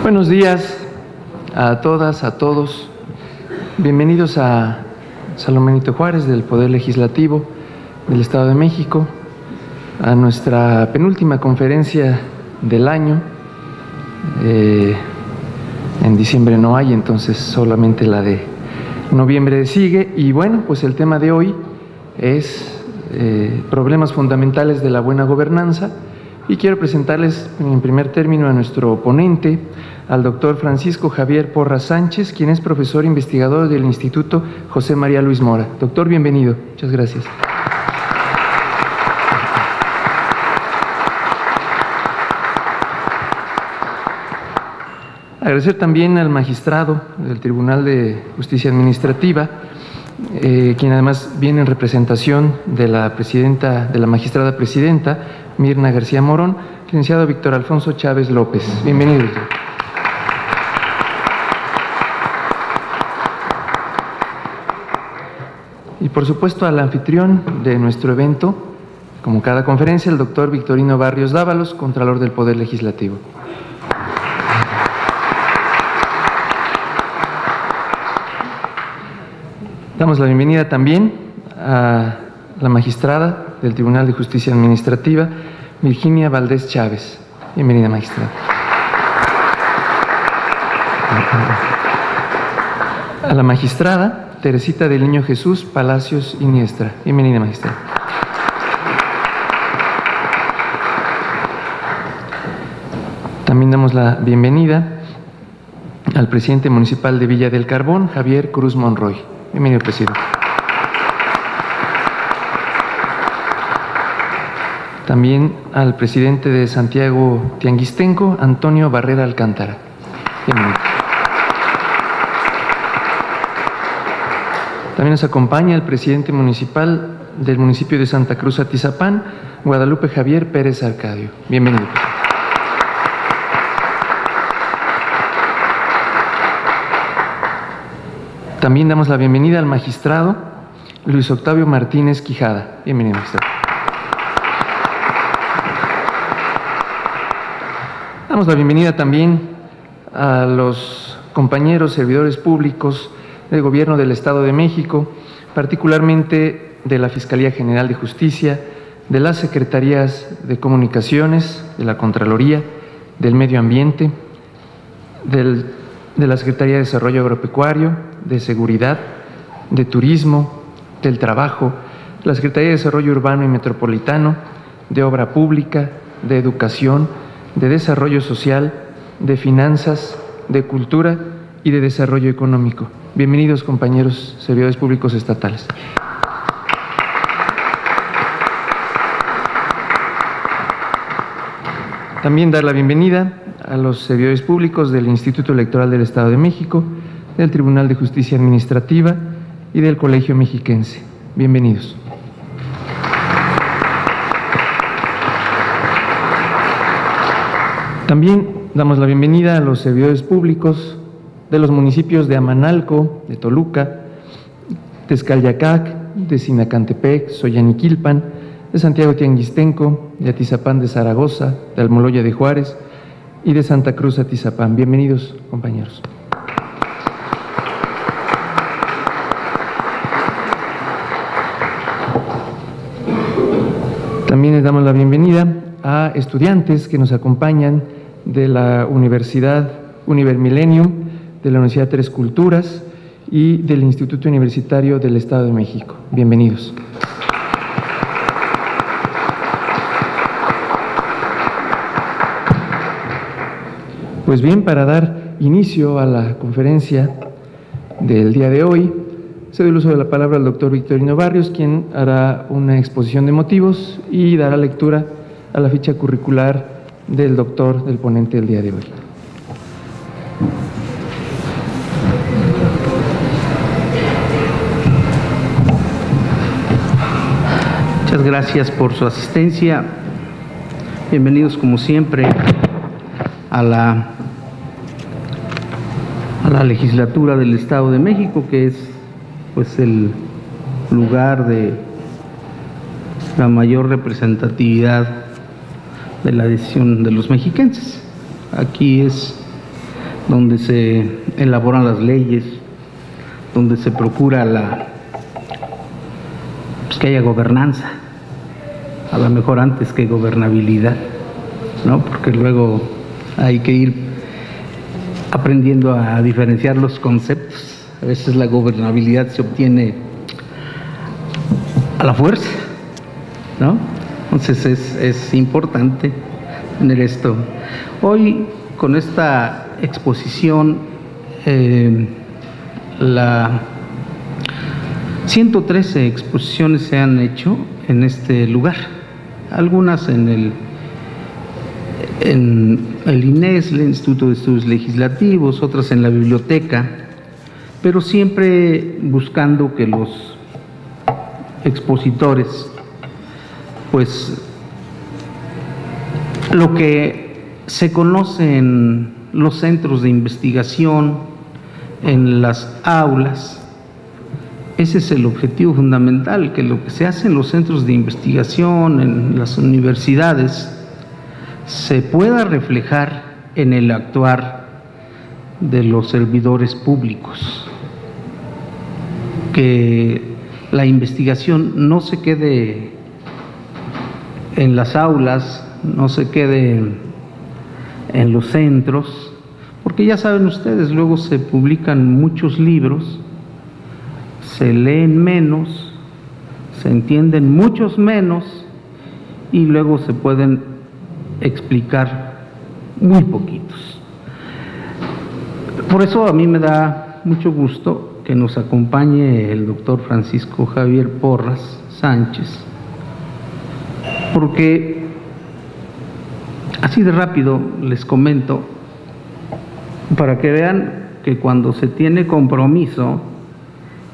Buenos días a todas, a todos. Bienvenidos a Salomé Benito Juárez del Poder Legislativo del Estado de México, a nuestra penúltima conferencia del año. En diciembre no hay, entonces solamente la de noviembre sigue. Y bueno, pues el tema de hoy es problemas fundamentales de la buena gobernanza. Y quiero presentarles en primer término a nuestro ponente, al doctor Francisco Javier Porras Sánchez, quien es profesor investigador del Instituto José María Luis Mora. Doctor, bienvenido. Muchas gracias. Agradecer también al magistrado del Tribunal de Justicia Administrativa, quien además viene en representación de la magistrada presidenta, Mirna García Morón, licenciado Víctor Alfonso Chávez López. Bienvenido. Y por supuesto al anfitrión de nuestro evento, como cada conferencia, el doctor Victorino Barrios Dávalos, Contralor del Poder Legislativo. Damos la bienvenida también a la magistrada del Tribunal de Justicia Administrativa, Virginia Valdés Chávez. Bienvenida, magistrada. A la magistrada Teresita del Niño Jesús Palacios Iniestra. Bienvenida, magistrada. También damos la bienvenida al presidente municipal de Villa del Carbón, Javier Cruz Monroy. Bienvenido, presidente. También al presidente de Santiago Tianguistenco, Antonio Barrera Alcántara. Bienvenido. También nos acompaña el presidente municipal del municipio de Santa Cruz Atizapán, Guadalupe Javier Pérez Arcadio. Bienvenido. También damos la bienvenida al magistrado Luis Octavio Martínez Quijada. Bienvenido, magistrado. Damos la bienvenida también a los compañeros servidores públicos del Gobierno del Estado de México, particularmente de la Fiscalía General de Justicia, de las Secretarías de Comunicaciones, de la Contraloría, del Medio Ambiente, de la Secretaría de Desarrollo Agropecuario, de Seguridad, de Turismo, del Trabajo, la Secretaría de Desarrollo Urbano y Metropolitano, de Obra Pública, de Educación, de Desarrollo Social, de Finanzas, de Cultura y de Desarrollo Económico. Bienvenidos, compañeros servidores públicos estatales. También dar la bienvenida a los servidores públicos del Instituto Electoral del Estado de México, del Tribunal de Justicia Administrativa y del Colegio Mexiquense. Bienvenidos. También damos la bienvenida a los servidores públicos de los municipios de Amanalco, de Toluca, Tezcalyacac, de Sinacantepec, Soyaniquilpan, de Santiago Tianguistenco, de Atizapán de Zaragoza, de Almoloya de Juárez y de Santa Cruz Atizapán. Bienvenidos, compañeros. También les damos la bienvenida a estudiantes que nos acompañan de la Universidad Univermillennium, de la Universidad Tres Culturas y del Instituto Universitario del Estado de México. Bienvenidos. Pues bien, para dar inicio a la conferencia del día de hoy, cedo el uso de la palabra al doctor Victorino Barrios, quien hará una exposición de motivos y dará lectura a la ficha curricular del doctor, del ponente del día de hoy. Muchas gracias por su asistencia. Bienvenidos como siempre a la legislatura del Estado de México, que es pues el lugar de la mayor representatividad de la decisión de los mexiquenses. Aquí es donde se elaboran las leyes, donde se procura pues que haya gobernanza, a lo mejor antes que gobernabilidad, ¿no? Porque luego hay que ir aprendiendo a diferenciar los conceptos. A veces la gobernabilidad se obtiene a la fuerza, ¿no? Entonces es importante tener esto. Hoy, con esta exposición, la 113 exposiciones se han hecho en este lugar, algunas en el INES, el Instituto de Estudios Legislativos, otras en la biblioteca, pero siempre buscando que los expositores, pues lo que se conoce en los centros de investigación, en las aulas, ese es el objetivo fundamental, que lo que se hace en los centros de investigación, en las universidades, se pueda reflejar en el actuar de los servidores públicos, que la investigación no se quede en las aulas, no se quede en los centros, porque ya saben ustedes, luego se publican muchos libros, se leen menos, se entienden muchos menos y luego se pueden explicar muy poquitos. Por eso a mí me da mucho gusto que nos acompañe el doctor Francisco Javier Porras Sánchez, porque así de rápido les comento, para que vean que cuando se tiene compromiso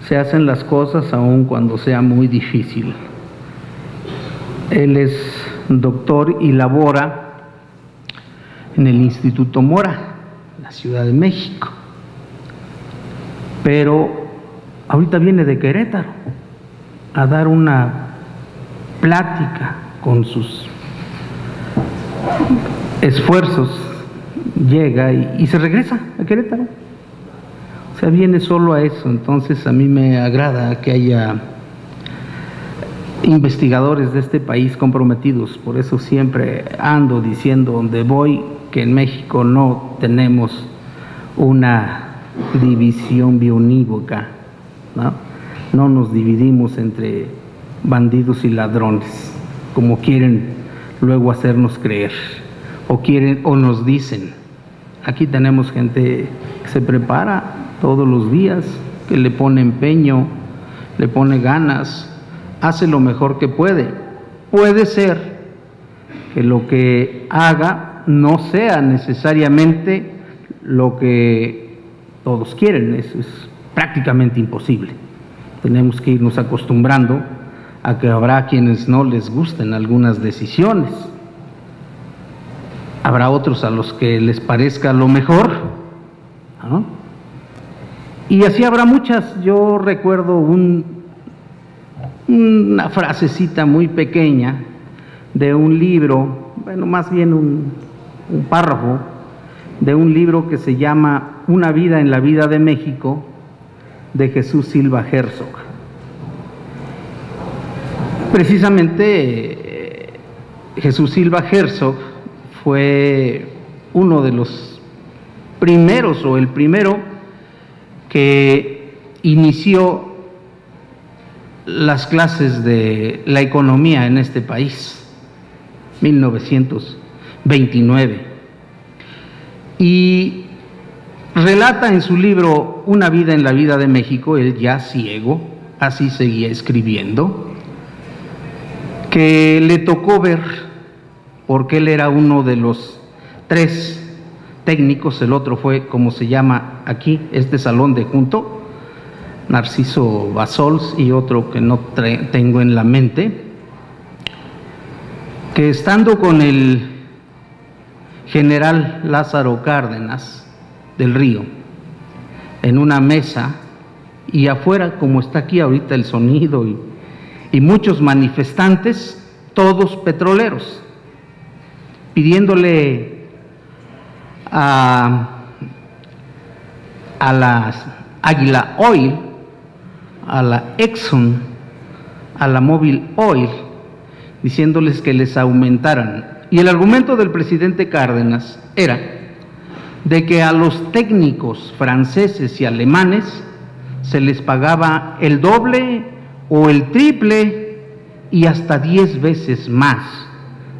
se hacen las cosas aun cuando sea muy difícil. Él es doctor y labora en el Instituto Mora, en la Ciudad de México, pero ahorita viene de Querétaro a dar una plática. Con sus esfuerzos llega y se regresa a Querétaro. O sea, viene solo a eso. Entonces a mí me agrada que haya investigadores de este país comprometidos. Por eso siempre ando diciendo donde voy que en México no tenemos una división bionívoca, ¿no? No nos dividimos entre bandidos y ladrones, como quieren luego hacernos creer, o nos dicen. Aquí tenemos gente que se prepara todos los días, que le pone empeño, le pone ganas, hace lo mejor que puede. Puede ser que lo que haga no sea necesariamente lo que todos quieren, eso es prácticamente imposible. Tenemos que irnos acostumbrando a que habrá quienes no les gusten algunas decisiones, habrá otros a los que les parezca lo mejor, ¿no? Y así habrá muchas. Yo recuerdo una frasecita muy pequeña de un libro, bueno, más bien un párrafo de un libro que se llama Una vida en la vida de México, de Jesús Silva Herzog. Precisamente Jesús Silva Herzog fue uno de los primeros, o el primero, que inició las clases de la economía en este país, 1929. Y relata en su libro Una vida en la vida de México, él ya ciego, así seguía escribiendo, que le tocó ver, porque él era uno de los 3 técnicos, el otro fue, como se llama aquí, este salón de junto, Narciso Basols, y otro que no tengo en la mente, que estando con el general Lázaro Cárdenas del Río en una mesa, y afuera, como está aquí ahorita el sonido, y muchos manifestantes, todos petroleros, pidiéndole a a la Águila Oil, a la Exxon, a la Mobil Oil, diciéndoles que les aumentaran. Y el argumento del presidente Cárdenas era de que a los técnicos franceses y alemanes se les pagaba el doble o el triple y hasta 10 veces más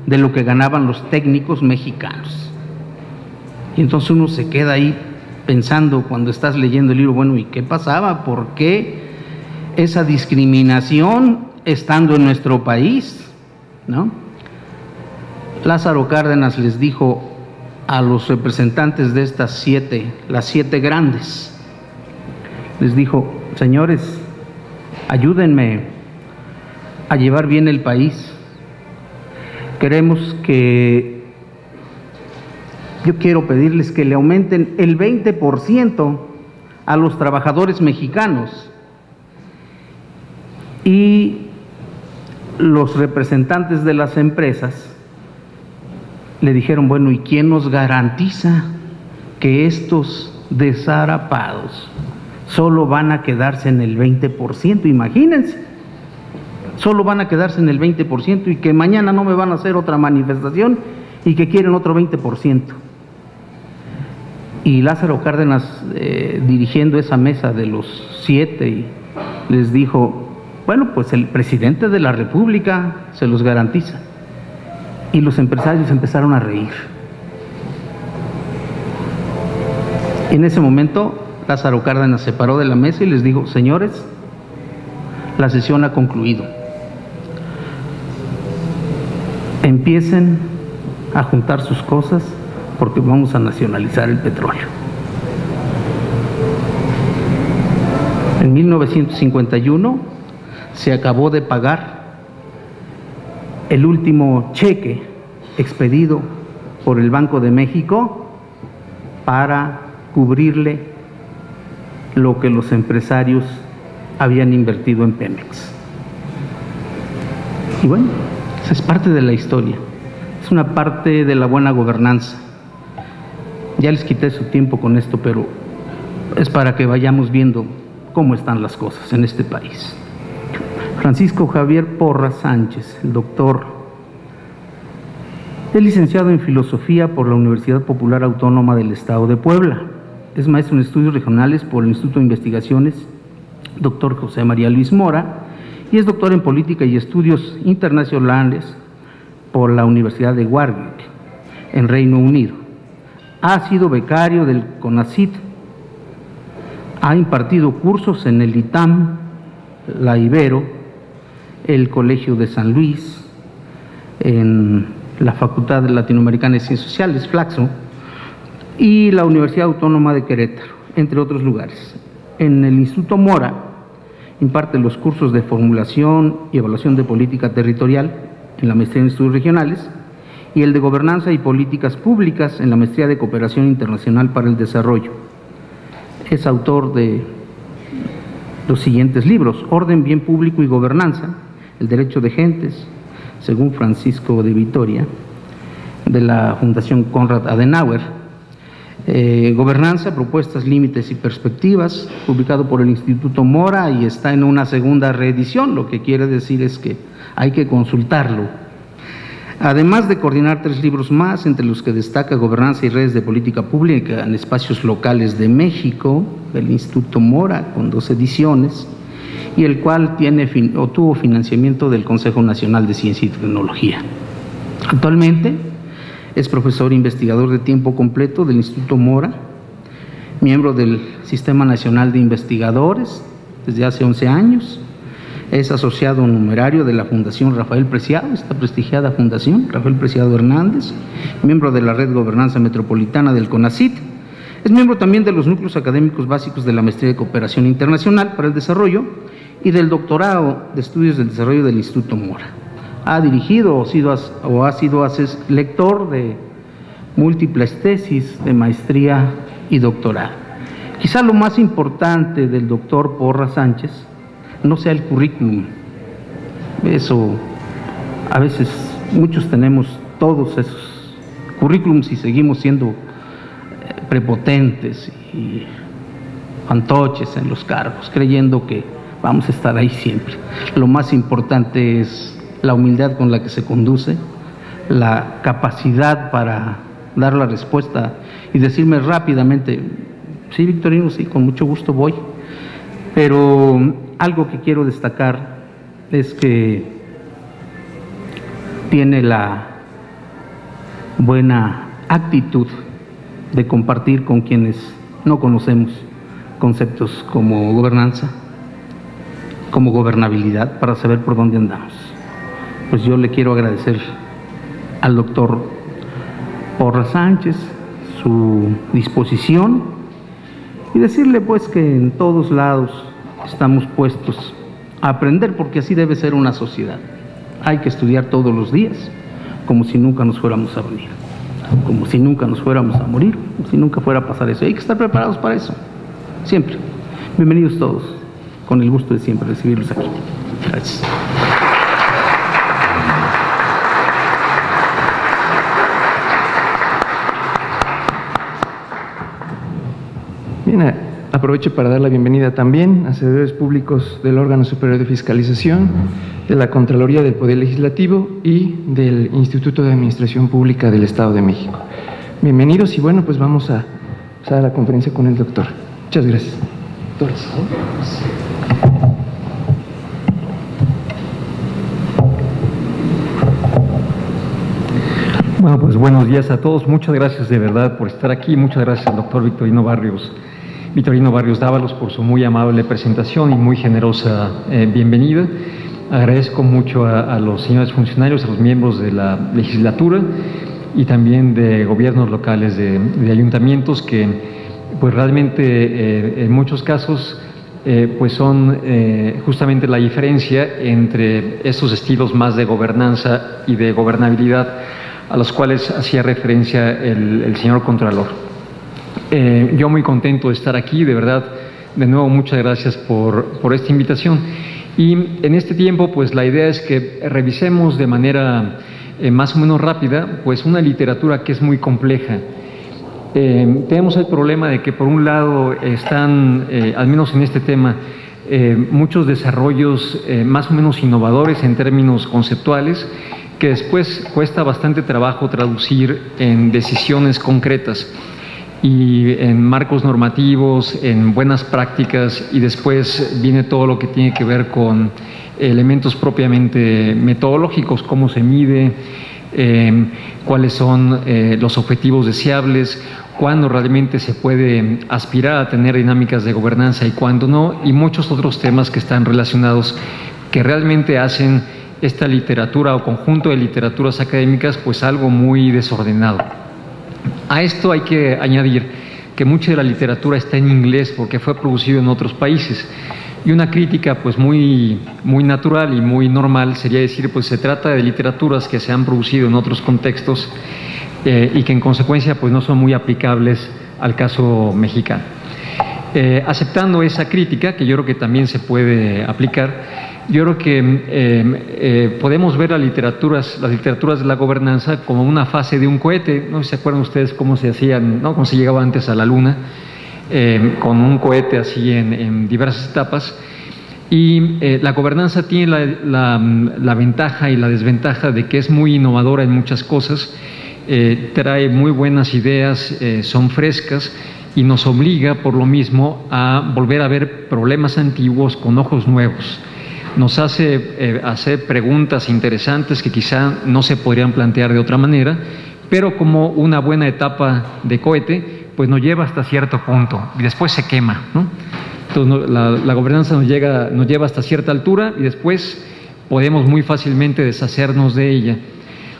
de lo que ganaban los técnicos mexicanos. Y entonces uno se queda ahí pensando cuando estás leyendo el libro, bueno, ¿y qué pasaba? ¿Por qué esa discriminación estando en nuestro país? ¿No? Lázaro Cárdenas les dijo a los representantes de estas las 7 grandes, les dijo: señores, ayúdenme a llevar bien el país. Yo quiero pedirles que le aumenten el 20% a los trabajadores mexicanos. Y los representantes de las empresas le dijeron: bueno, ¿y quién nos garantiza que estos desarapados solo van a quedarse en el 20%? Imagínense, solo van a quedarse en el 20% y que mañana no me van a hacer otra manifestación y que quieren otro 20%. Y Lázaro Cárdenas, dirigiendo esa mesa de los 7, les dijo: bueno, pues el presidente de la República se los garantiza. Y los empresarios empezaron a reír. En ese momento, Lázaro Cárdenas se paró de la mesa y les dijo: señores, la sesión ha concluido. Empiecen a juntar sus cosas porque vamos a nacionalizar el petróleo. En 1951 se acabó de pagar el último cheque expedido por el Banco de México para cubrirle lo que los empresarios habían invertido en Pemex. Y bueno, esa es parte de la historia, es una parte de la buena gobernanza. Ya les quité su tiempo con esto, pero es para que vayamos viendo cómo están las cosas en este país. Francisco Javier Porras Sánchez, el doctor, es licenciado en Filosofía por la Universidad Popular Autónoma del Estado de Puebla. Es maestro en Estudios Regionales por el Instituto de Investigaciones Dr. José María Luis Mora y es doctor en Política y Estudios Internacionales por la Universidad de Warwick, en Reino Unido. Ha sido becario del CONACYT, ha impartido cursos en el ITAM, la Ibero, el Colegio de San Luis, en la Facultad Latinoamericana de Ciencias Sociales, Flaxo, y la Universidad Autónoma de Querétaro, entre otros lugares. En el Instituto Mora imparte los cursos de formulación y evaluación de política territorial en la maestría en estudios regionales y el de gobernanza y políticas públicas en la maestría de cooperación internacional para el desarrollo. Es autor de los siguientes libros: Orden, Bien Público y Gobernanza, El Derecho de Gentes, según Francisco de Vitoria, de la Fundación Konrad Adenauer, Gobernanza, Propuestas, Límites y Perspectivas, publicado por el Instituto Mora y está en una segunda reedición, lo que quiere decir es que hay que consultarlo. Además de coordinar 3 libros más, entre los que destaca Gobernanza y Redes de Política Pública en Espacios Locales de México, del Instituto Mora, con 2 ediciones, y el cual tuvo financiamiento del Consejo Nacional de Ciencia y Tecnología. Actualmente es profesor investigador de tiempo completo del Instituto Mora, miembro del Sistema Nacional de Investigadores desde hace 11 años, es asociado numerario de la Fundación Rafael Preciado, esta prestigiada fundación, Rafael Preciado Hernández, miembro de la Red Gobernanza Metropolitana del CONACYT, es miembro también de los núcleos académicos básicos de la Maestría de Cooperación Internacional para el Desarrollo y del Doctorado de Estudios del Desarrollo del Instituto Mora. Ha dirigido o ha sido lector de múltiples tesis de maestría y doctorado. Quizá lo más importante del doctor Porras Sánchez no sea el currículum. Eso, a veces muchos tenemos todos esos currículums y seguimos siendo prepotentes fantoches en los cargos, creyendo que vamos a estar ahí siempre. Lo más importante es la humildad con la que se conduce, la capacidad para dar la respuesta y decirme rápidamente, sí, Victorino, sí, con mucho gusto voy. Pero algo que quiero destacar es que tiene la buena actitud de compartir con quienes no conocemos conceptos como gobernanza, como gobernabilidad, para saber por dónde andamos. Pues yo le quiero agradecer al doctor Porras Sánchez su disposición y decirle pues que en todos lados estamos puestos a aprender, porque así debe ser una sociedad. Hay que estudiar todos los días, como si nunca nos fuéramos a venir, como si nunca nos fuéramos a morir, como si nunca fuera a pasar eso. Hay que estar preparados para eso, siempre. Bienvenidos todos, con el gusto de siempre recibirlos aquí. Gracias. Bien, aprovecho para dar la bienvenida también a servidores públicos del órgano superior de fiscalización, de la Contraloría del Poder Legislativo y del Instituto de Administración Pública del Estado de México. Bienvenidos y bueno, pues vamos a pasar a la conferencia con el doctor. Muchas gracias. Bueno, pues buenos días a todos. Muchas gracias de verdad por estar aquí. Muchas gracias al doctor Victorino Barrios Dávalos por su muy amable presentación y muy generosa bienvenida. Agradezco mucho a los señores funcionarios, a los miembros de la legislatura y también de gobiernos locales, de ayuntamientos que pues realmente en muchos casos pues son justamente la diferencia entre estos estilos más de gobernanza y de gobernabilidad a los cuales hacía referencia el señor Contralor. Yo muy contento de estar aquí, de verdad, de nuevo muchas gracias por esta invitación. Y en este tiempo, pues la idea es que revisemos de manera más o menos rápida, pues una literatura que es muy compleja. Tenemos el problema de que por un lado están, al menos en este tema, muchos desarrollos más o menos innovadores en términos conceptuales, que después cuesta bastante trabajo traducir en decisiones concretas y en marcos normativos, en buenas prácticas, y después viene todo lo que tiene que ver con elementos propiamente metodológicos, cómo se mide, cuáles son los objetivos deseables, cuándo realmente se puede aspirar a tener dinámicas de gobernanza y cuándo no, y muchos otros temas que están relacionados, que realmente hacen esta literatura o conjunto de literaturas académicas pues algo muy desordenado. A esto hay que añadir que mucha de la literatura está en inglés porque fue producido en otros países, y una crítica pues muy natural y muy normal sería decir pues se trata de literaturas que se han producido en otros contextos y que en consecuencia pues no son muy aplicables al caso mexicano. Aceptando esa crítica, que yo creo que también se puede aplicar, yo creo que podemos ver las literaturas de la gobernanza como una fase de un cohete. No sé si se acuerdan ustedes cómo se hacían, ¿no? Cómo se llegaba antes a la luna, con un cohete así en diversas etapas. Y la gobernanza tiene la ventaja y la desventaja de que es muy innovadora en muchas cosas, trae muy buenas ideas, son frescas, y nos obliga por lo mismo a volver a ver problemas antiguos con ojos nuevos. Nos hace hacer preguntas interesantes que quizá no se podrían plantear de otra manera, pero como una buena etapa de cohete, pues nos lleva hasta cierto punto y después se quema, ¿no? Entonces la gobernanza nos lleva hasta cierta altura y después podemos muy fácilmente deshacernos de ella,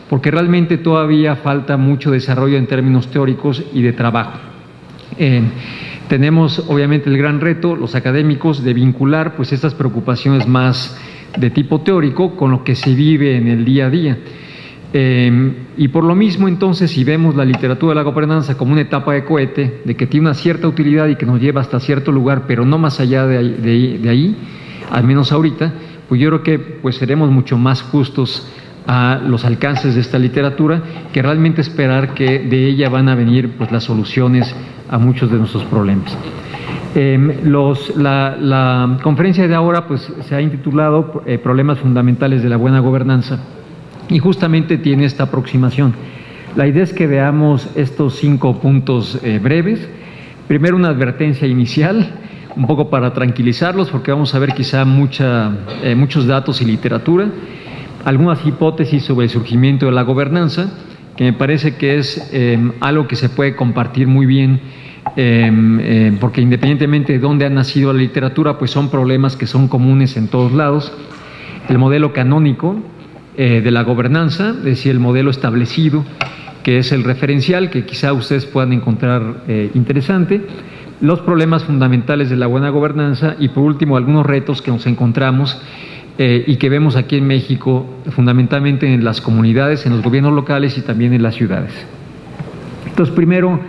porque realmente todavía falta mucho desarrollo en términos teóricos y de trabajo. Tenemos obviamente el gran reto, los académicos, de vincular pues estas preocupaciones más de tipo teórico con lo que se vive en el día a día. Y por lo mismo entonces, si vemos la literatura de la gobernanza como una etapa de cohete, de que tiene una cierta utilidad y que nos lleva hasta cierto lugar, pero no más allá de ahí, al menos ahorita, pues yo creo que pues seremos mucho más justos a los alcances de esta literatura, que realmente esperar que de ella van a venir pues las soluciones a muchos de nuestros problemas. La conferencia de ahora pues, se ha intitulado Problemas fundamentales de la buena gobernanza y justamente tiene esta aproximación. La idea es que veamos estos 5 puntos breves. Primero, una advertencia inicial, un poco para tranquilizarlos, porque vamos a ver quizá muchos datos y literatura, algunas hipótesis sobre el surgimiento de la gobernanza, que me parece que es algo que se puede compartir muy bien, porque independientemente de dónde ha nacido la literatura, pues son problemas que son comunes en todos lados. El modelo canónico de la gobernanza, es decir, el modelo establecido, que es el referencial, que quizá ustedes puedan encontrar interesante, los problemas fundamentales de la buena gobernanza y, por último, algunos retos que nos encontramos y que vemos aquí en México, fundamentalmente en las comunidades, en los gobiernos locales y también en las ciudades. Entonces, primero,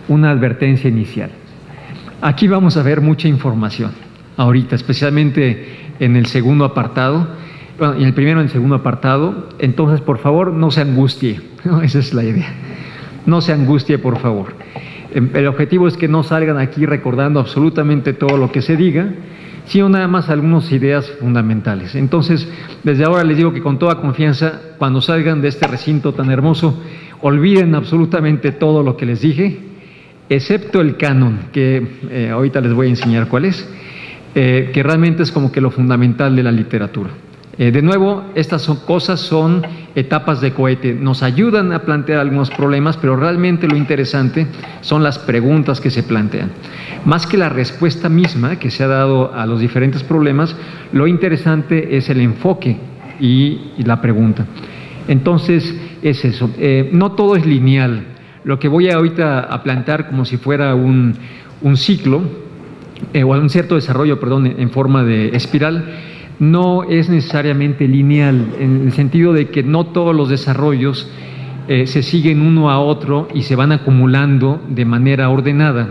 una advertencia inicial. Aquí vamos a ver mucha información ahorita, especialmente en el segundo apartado, bueno, en el primero y en el segundo apartado. Entonces, por favor, no se angustie, ¿no? Esa es la idea. No se angustie, por favor. El objetivo es que no salgan aquí recordando absolutamente todo lo que se diga, sino nada más algunas ideas fundamentales. Entonces, desde ahora les digo que con toda confianza, cuando salgan de este recinto tan hermoso, olviden absolutamente todo lo que les dije, excepto el canon, que ahorita les voy a enseñar cuál es, que realmente es como que lo fundamental de la literatura. De nuevo, estas cosas son etapas de cohete, nos ayudan a plantear algunos problemas, pero realmente lo interesante son las preguntas que se plantean. Más que la respuesta misma que se ha dado a los diferentes problemas, lo interesante es el enfoque y la pregunta. Entonces, es eso. No todo es lineal. Lo que voy ahorita a plantear como si fuera un ciclo, o un cierto desarrollo, perdón, en forma de espiral, no es necesariamente lineal, en el sentido de que no todos los desarrollos se siguen uno a otro y se van acumulando de manera ordenada.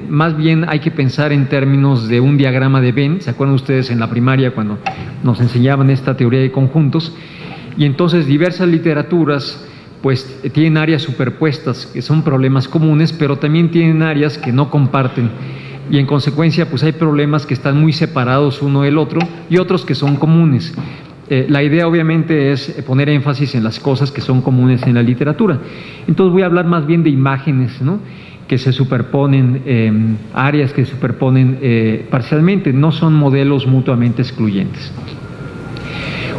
Más bien hay que pensar en términos de un diagrama de Venn. ¿Se acuerdan ustedes en la primaria cuando nos enseñaban esta teoría de conjuntos? Y entonces diversas literaturas pues tienen áreas superpuestas que son problemas comunes, pero también tienen áreas que no comparten. Y en consecuencia pues hay problemas que están muy separados uno del otro y otros que son comunes. La idea obviamente es poner énfasis en las cosas que son comunes en la literatura. Entonces voy a hablar más bien de imágenes, ¿no?, que se superponen, áreas que se superponen parcialmente, no son modelos mutuamente excluyentes.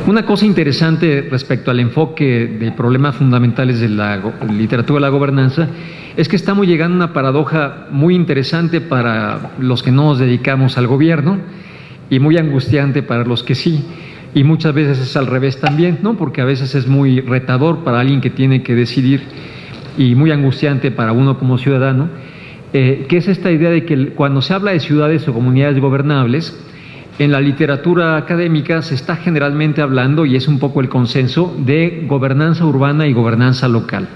Una cosa interesante respecto al enfoque de problemas fundamentales de la literatura de la gobernanza es que estamos llegando a una paradoja muy interesante para los que no nos dedicamos al gobierno y muy angustiante para los que sí, y muchas veces es al revés también, ¿no?, porque a veces es muy retador para alguien que tiene que decidir y muy angustiante para uno como ciudadano, que es esta idea de que cuando se habla de ciudades o comunidades gobernables, en la literatura académica se está generalmente hablando, y es un poco el consenso, de gobernanza urbana y gobernanza local.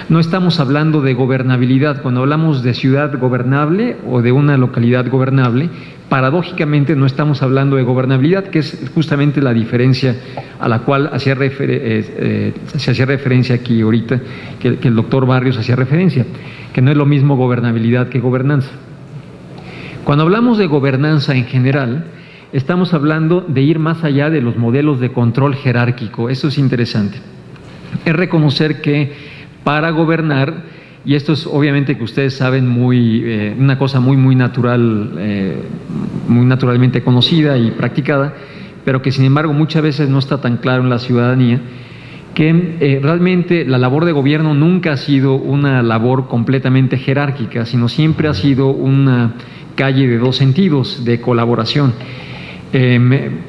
No estamos hablando de gobernabilidad. Cuando hablamos de ciudad gobernable o de una localidad gobernable, paradójicamente no estamos hablando de gobernabilidad, que es justamente la diferencia a la cual se hacía referencia aquí ahorita, que el doctor Barrios hacía referencia, que no es lo mismo gobernabilidad que gobernanza. Cuando hablamos de gobernanza en general, estamos hablando de ir más allá de los modelos de control jerárquico. Eso es interesante. Es reconocer que para gobernar, y esto es obviamente que ustedes saben una cosa muy natural, muy naturalmente conocida y practicada, pero que sin embargo muchas veces no está tan claro en la ciudadanía, que realmente la labor de gobierno nunca ha sido una labor completamente jerárquica, sino siempre ha sido una calle de dos sentidos, de colaboración.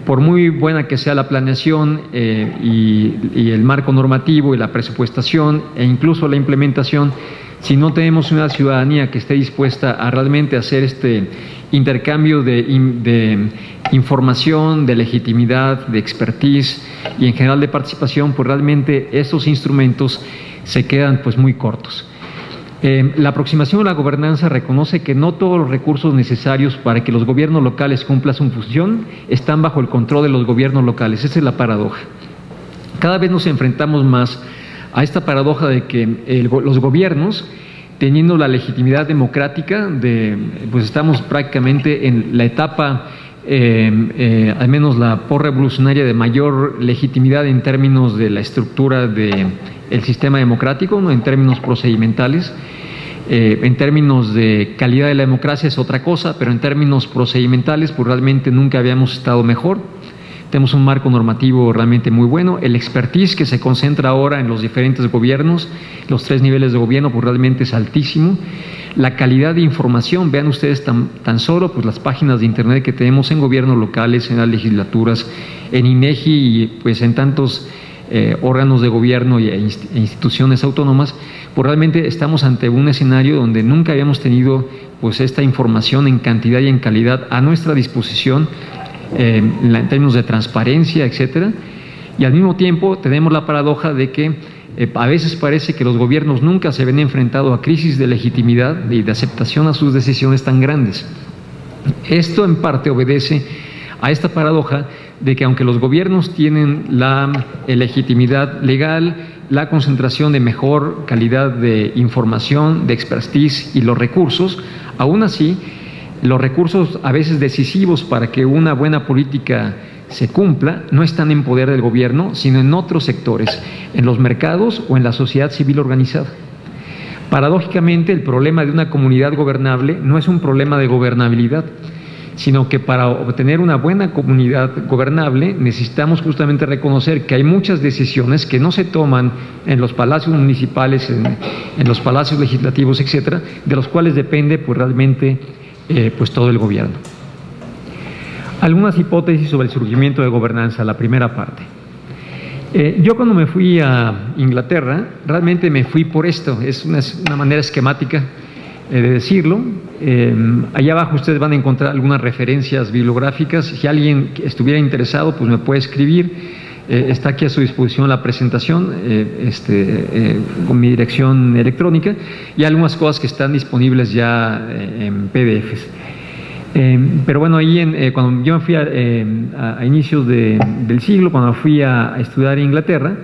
Por muy buena que sea la planeación y el marco normativo y la presupuestación e incluso la implementación, si no tenemos una ciudadanía que esté dispuesta a realmente hacer este intercambio de información, de legitimidad, de expertise y en general de participación, pues realmente estos instrumentos se quedan pues muy cortos. La aproximación a la gobernanza reconoce que no todos los recursos necesarios para que los gobiernos locales cumplan su función están bajo el control de los gobiernos locales. Esa es la paradoja. Cada vez nos enfrentamos más a esta paradoja de que los gobiernos teniendo la legitimidad democrática pues estamos prácticamente en la etapa, al menos la posrevolucionaria, de mayor legitimidad en términos de la estructura del sistema democrático, ¿no? En términos procedimentales. En términos de calidad de la democracia es otra cosa, pero en términos procedimentales pues realmente nunca habíamos estado mejor. Tenemos un marco normativo realmente muy bueno. El expertise que se concentra ahora en los diferentes gobiernos, los 3 niveles de gobierno, pues realmente es altísimo. La calidad de información, vean ustedes tan solo pues las páginas de internet que tenemos en gobiernos locales, en las legislaturas, en INEGI y pues en tantos órganos de gobierno e instituciones autónomas, pues realmente estamos ante un escenario donde nunca habíamos tenido pues esta información en cantidad y en calidad a nuestra disposición, en términos de transparencia, etcétera. Y al mismo tiempo tenemos la paradoja de que a veces parece que los gobiernos nunca se ven enfrentados a crisis de legitimidad y de aceptación a sus decisiones tan grandes. Esto en parte obedece a esta paradoja de que aunque los gobiernos tienen la legitimidad legal, la concentración de mejor calidad de información, de expertise y los recursos, aún así los recursos a veces decisivos para que una buena política se cumpla no están en poder del gobierno, sino en otros sectores, en los mercados o en la sociedad civil organizada. Paradójicamente, el problema de una comunidad gobernable no es un problema de gobernabilidad, sino que para obtener una buena comunidad gobernable necesitamos justamente reconocer que hay muchas decisiones que no se toman en los palacios municipales, en los palacios legislativos, etcétera, de los cuales depende pues realmente pues todo el gobierno. Algunas hipótesis sobre el surgimiento de gobernanza, la primera parte. Yo cuando me fui a Inglaterra, realmente me fui por esto, es una manera esquemática de decirlo. Allá abajo ustedes van a encontrar algunas referencias bibliográficas. Si alguien estuviera interesado, pues me puede escribir. Está aquí a su disposición la presentación con mi dirección electrónica y algunas cosas que están disponibles ya en PDFs. Pero bueno, ahí cuando yo me fui a inicios del siglo, cuando fui a estudiar en Inglaterra,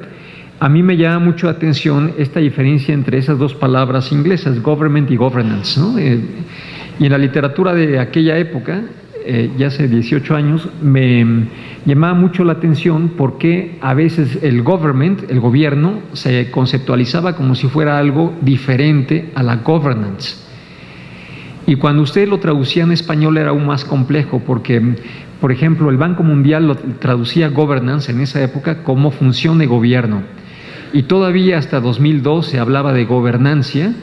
a mí me llama mucho la atención esta diferencia entre esas dos palabras inglesas, government y governance, ¿no? Y en la literatura de aquella época, ya hace 18 años, me llamaba mucho la atención porque a veces el government, el gobierno, se conceptualizaba como si fuera algo diferente a la governance. Y cuando usted lo traducía en español era aún más complejo porque, por ejemplo, el Banco Mundial lo traducía governance en esa época como función de gobierno. Y todavía hasta 2002 se hablaba de gobernancia,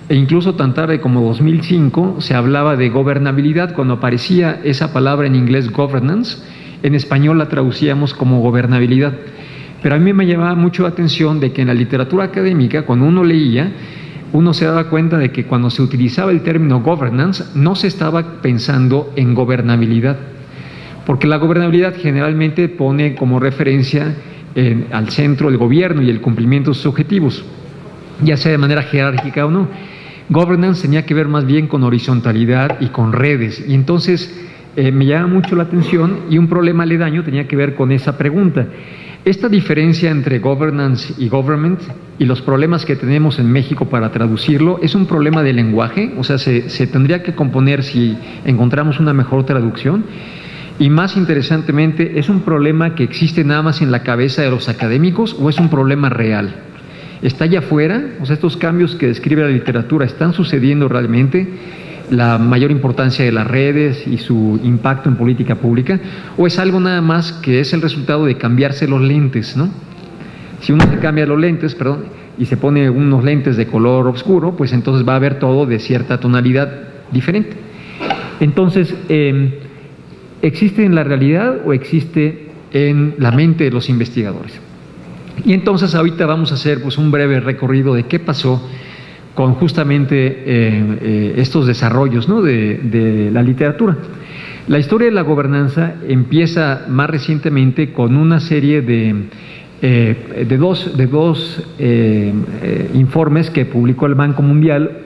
e incluso tan tarde como 2005 se hablaba de gobernabilidad. Cuando aparecía esa palabra en inglés governance, en español la traducíamos como gobernabilidad. Pero a mí me llamaba mucho la atención de que en la literatura académica, cuando uno leía, uno se daba cuenta de que cuando se utilizaba el término governance, no se estaba pensando en gobernabilidad, porque la gobernabilidad generalmente pone como referencia al centro el gobierno y el cumplimiento de sus objetivos, ya sea de manera jerárquica o no. Governance tenía que ver más bien con horizontalidad y con redes, y entonces me llama mucho la atención, y un problema aledaño tenía que ver con esa pregunta. Esta diferencia entre governance y government y los problemas que tenemos en México para traducirlo es un problema de lenguaje, o sea, se tendría que componer si encontramos una mejor traducción. Y más interesantemente, ¿es un problema que existe nada más en la cabeza de los académicos o es un problema real? ¿Está allá afuera? O sea, estos cambios que describe la literatura, ¿están sucediendo realmente? La mayor importancia de las redes y su impacto en política pública, o es algo nada más que es el resultado de cambiarse los lentes, ¿no? Si uno se cambia los lentes, y se pone unos lentes de color oscuro, pues entonces va a haber todo de cierta tonalidad diferente. Entonces, ¿existe en la realidad o existe en la mente de los investigadores? Y entonces ahorita vamos a hacer pues un breve recorrido de qué pasó con justamente estos desarrollos, ¿no?, de la literatura. La historia de la gobernanza empieza más recientemente con una serie de dos informes que publicó el Banco Mundial,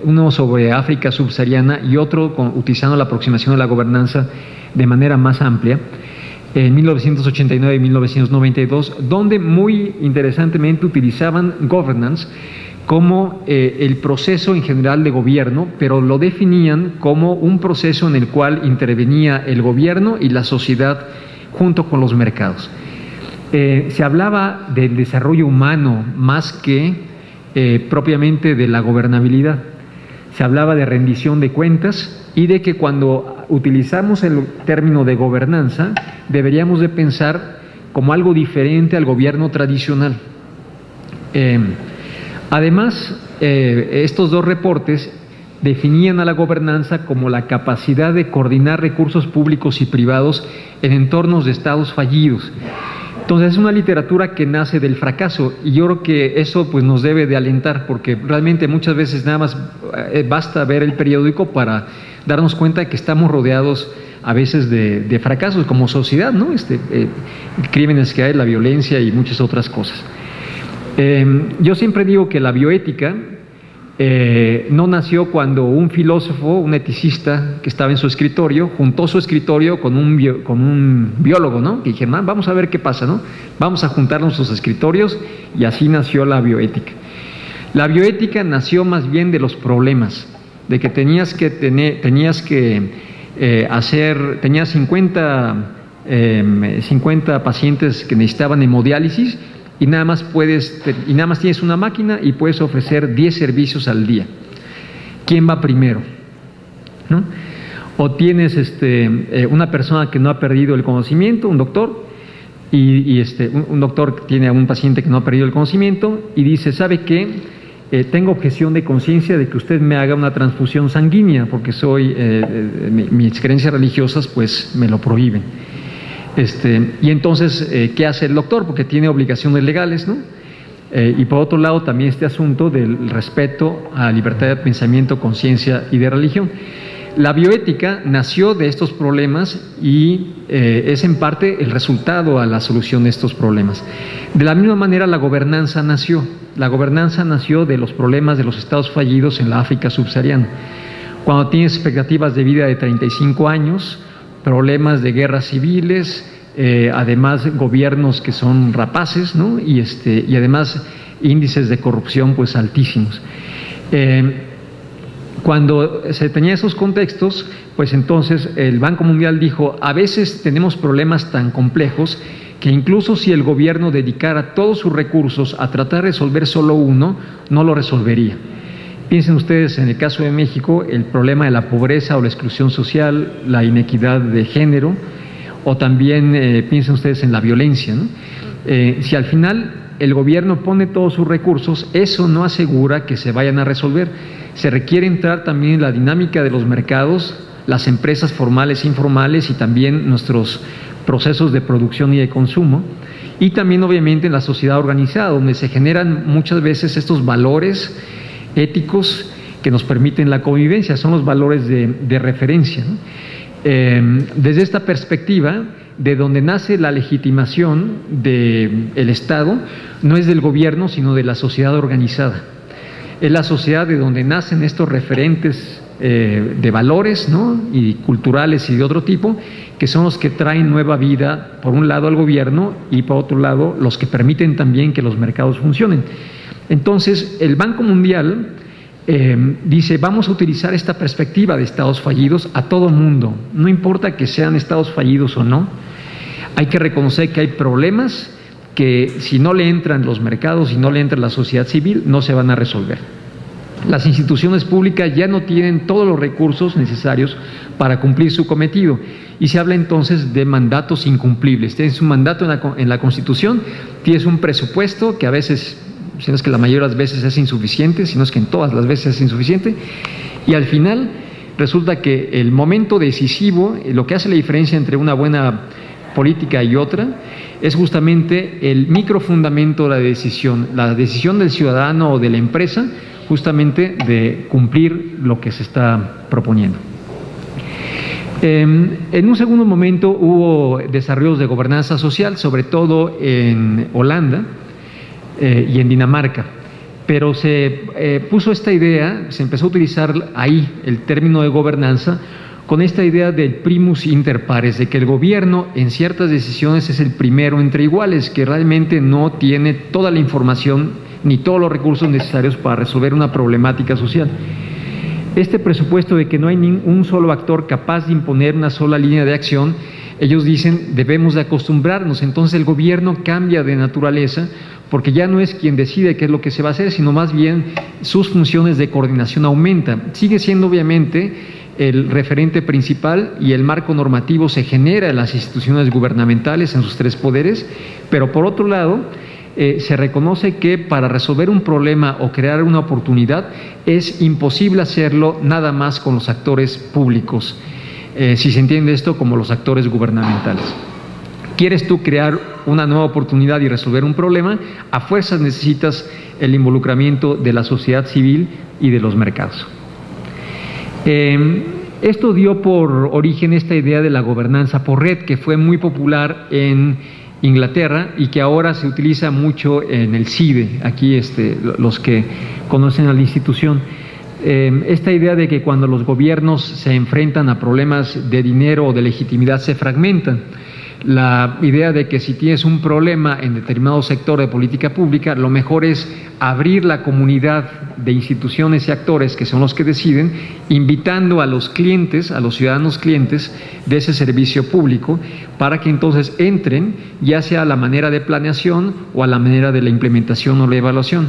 uno sobre África subsahariana y otro utilizando la aproximación de la gobernanza de manera más amplia, en 1989 y 1992, donde muy interesantemente utilizaban governance como el proceso en general de gobierno, pero lo definían como un proceso en el cual intervenía el gobierno y la sociedad junto con los mercados. Se hablaba del desarrollo humano más que propiamente de la gobernabilidad. Se hablaba de rendición de cuentas y de que cuando utilizamos el término de gobernanza deberíamos de pensar como algo diferente al gobierno tradicional. Además, estos dos reportes definían a la gobernanza como la capacidad de coordinar recursos públicos y privados en entornos de estados fallidos. Entonces es una literatura que nace del fracaso y yo creo que eso pues nos debe de alentar, porque realmente muchas veces nada más basta ver el periódico para darnos cuenta de que estamos rodeados a veces de fracasos como sociedad, ¿no? Crímenes que hay, la violencia y muchas otras cosas. Yo siempre digo que la bioética no nació cuando un filósofo, un eticista que estaba en su escritorio, juntó su escritorio con un biólogo, ¿no? Que dijeron, vamos a ver qué pasa, ¿no? Vamos a juntar nuestros escritorios y así nació la bioética. La bioética nació más bien de los problemas, de que tenías 50 pacientes que necesitaban hemodiálisis y nada más tienes una máquina y puedes ofrecer 10 servicios al día. ¿Quién va primero? ¿No? O tienes una persona que no ha perdido el conocimiento, un doctor, un doctor que tiene a un paciente que no ha perdido el conocimiento y dice, ¿sabe qué? Tengo objeción de conciencia de que usted me haga una transfusión sanguínea porque mis creencias religiosas pues me lo prohíben. Y entonces, ¿qué hace el doctor? Porque tiene obligaciones legales, ¿no? Y por otro lado también este asunto del respeto a la libertad de pensamiento, conciencia y de religión. La bioética nació de estos problemas y es en parte el resultado a la solución de estos problemas. De la misma manera la gobernanza nació. La gobernanza nació de los problemas de los estados fallidos en la África subsahariana. Cuando tienes expectativas de vida de 35 años, problemas de guerras civiles, además gobiernos que son rapaces, ¿no? Y además índices de corrupción pues altísimos. Cuando se tenía esos contextos, pues entonces el Banco Mundial dijo, a veces tenemos problemas tan complejos que incluso si el gobierno dedicara todos sus recursos a tratar de resolver solo uno, no lo resolvería. Piensen ustedes en el caso de México, el problema de la pobreza o la exclusión social, la inequidad de género, o también piensen ustedes en la violencia, ¿no? Si al final el gobierno pone todos sus recursos, eso no asegura que se vayan a resolver. Se requiere entrar también en la dinámica de los mercados, las empresas formales e informales y también nuestros procesos de producción y de consumo, y también obviamente en la sociedad organizada, donde se generan muchas veces estos valores éticos que nos permiten la convivencia, son los valores de referencia, ¿no? Desde esta perspectiva, de donde nace la legitimación del Estado, no es del gobierno, sino de la sociedad organizada. Es la sociedad de donde nacen estos referentes de valores, ¿no? Y culturales y de otro tipo, que son los que traen nueva vida, por un lado al gobierno y por otro lado los que permiten también que los mercados funcionen. Entonces, el Banco Mundial dice, vamos a utilizar esta perspectiva de estados fallidos a todo mundo, no importa que sean estados fallidos o no, hay que reconocer que hay problemas que si no le entran los mercados, si no le entra la sociedad civil, no se van a resolver. Las instituciones públicas ya no tienen todos los recursos necesarios para cumplir su cometido y se habla entonces de mandatos incumplibles. Tienes un mandato en la Constitución, tienes un presupuesto que a veces, si no es que la mayoría de las veces es insuficiente, si no es que en todas las veces es insuficiente, y al final resulta que el momento decisivo, lo que hace la diferencia entre una buena política y otra, es justamente el microfundamento de la decisión del ciudadano o de la empresa, justamente de cumplir lo que se está proponiendo. En un segundo momento hubo desarrollos de gobernanza social, sobre todo en Holanda y en Dinamarca, pero se puso esta idea, se empezó a utilizar ahí el término de gobernanza con esta idea del primus inter pares, de que el gobierno en ciertas decisiones es el primero entre iguales, que realmente no tiene toda la información ni todos los recursos necesarios para resolver una problemática social. Este presupuesto de que no hay un solo actor capaz de imponer una sola línea de acción, ellos dicen, debemos de acostumbrarnos. Entonces el gobierno cambia de naturaleza, porque ya no es quien decide qué es lo que se va a hacer, sino más bien sus funciones de coordinación aumentan. Sigue siendo obviamente el referente principal y el marco normativo se genera en las instituciones gubernamentales, en sus tres poderes, pero por otro lado, se reconoce que para resolver un problema o crear una oportunidad es imposible hacerlo nada más con los actores públicos, si se entiende esto como los actores gubernamentales. ¿Quieres tú crear una nueva oportunidad y resolver un problema? A fuerzas necesitas el involucramiento de la sociedad civil y de los mercados. Esto dio por origen esta idea de la gobernanza por red, que fue muy popular en Inglaterra y que ahora se utiliza mucho en el CIDE, aquí los que conocen a la institución. Esta idea de que cuando los gobiernos se enfrentan a problemas de dinero o de legitimidad se fragmentan. La idea de que si tienes un problema en determinado sector de política pública, lo mejor es abrir la comunidad de instituciones y actores que son los que deciden, invitando a los clientes, a los ciudadanos clientes de ese servicio público, para que entonces entren, ya sea a la manera de planeación o a la manera de la implementación o la evaluación.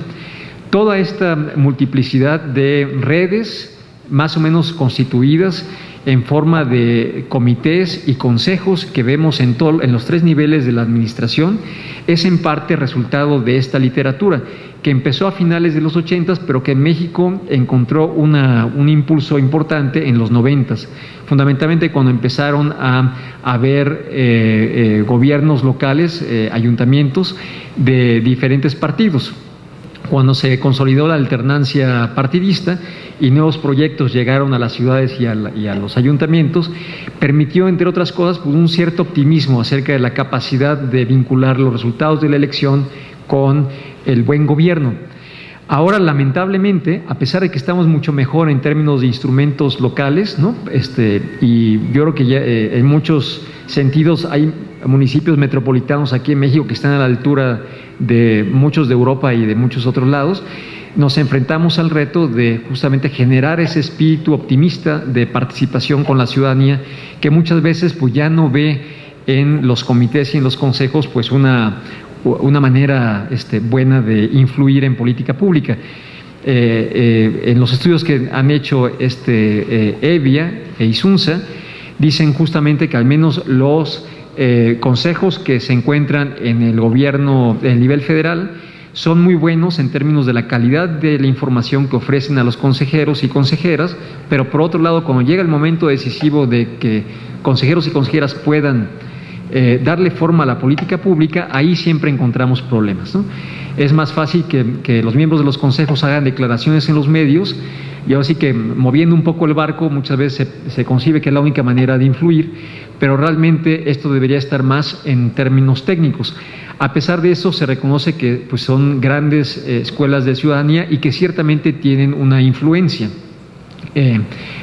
Toda esta multiplicidad de redes más o menos constituidas en forma de comités y consejos que vemos en los tres niveles de la administración, es en parte resultado de esta literatura, que empezó a finales de los 80, pero que en México encontró un impulso importante en los 90, fundamentalmente cuando empezaron a haber gobiernos locales, ayuntamientos de diferentes partidos. Cuando se consolidó la alternancia partidista y nuevos proyectos llegaron a las ciudades y a los ayuntamientos, permitió, entre otras cosas, pues, un cierto optimismo acerca de la capacidad de vincular los resultados de la elección con el buen gobierno. Ahora, lamentablemente, a pesar de que estamos mucho mejor en términos de instrumentos locales, ¿no? Y yo creo que ya, en muchos sentidos hay municipios metropolitanos aquí en México que están a la altura de muchos de Europa y de muchos otros lados, nos enfrentamos al reto de justamente generar ese espíritu optimista de participación con la ciudadanía, que muchas veces pues ya no ve en los comités y en los consejos pues una manera buena de influir en política pública. En los estudios que han hecho EVIA e ISUNSA, dicen justamente que al menos los consejos que se encuentran en el gobierno, en el nivel federal, son muy buenos en términos de la calidad de la información que ofrecen a los consejeros y consejeras, pero por otro lado, cuando llega el momento decisivo de que consejeros y consejeras puedan darle forma a la política pública, ahí siempre encontramos problemas, ¿no? Es más fácil que los miembros de los consejos hagan declaraciones en los medios, y ahora sí que moviendo un poco el barco muchas veces se concibe que es la única manera de influir, pero realmente esto debería estar más en términos técnicos. A pesar de eso, se reconoce que pues, son grandes escuelas de ciudadanía y que ciertamente tienen una influencia.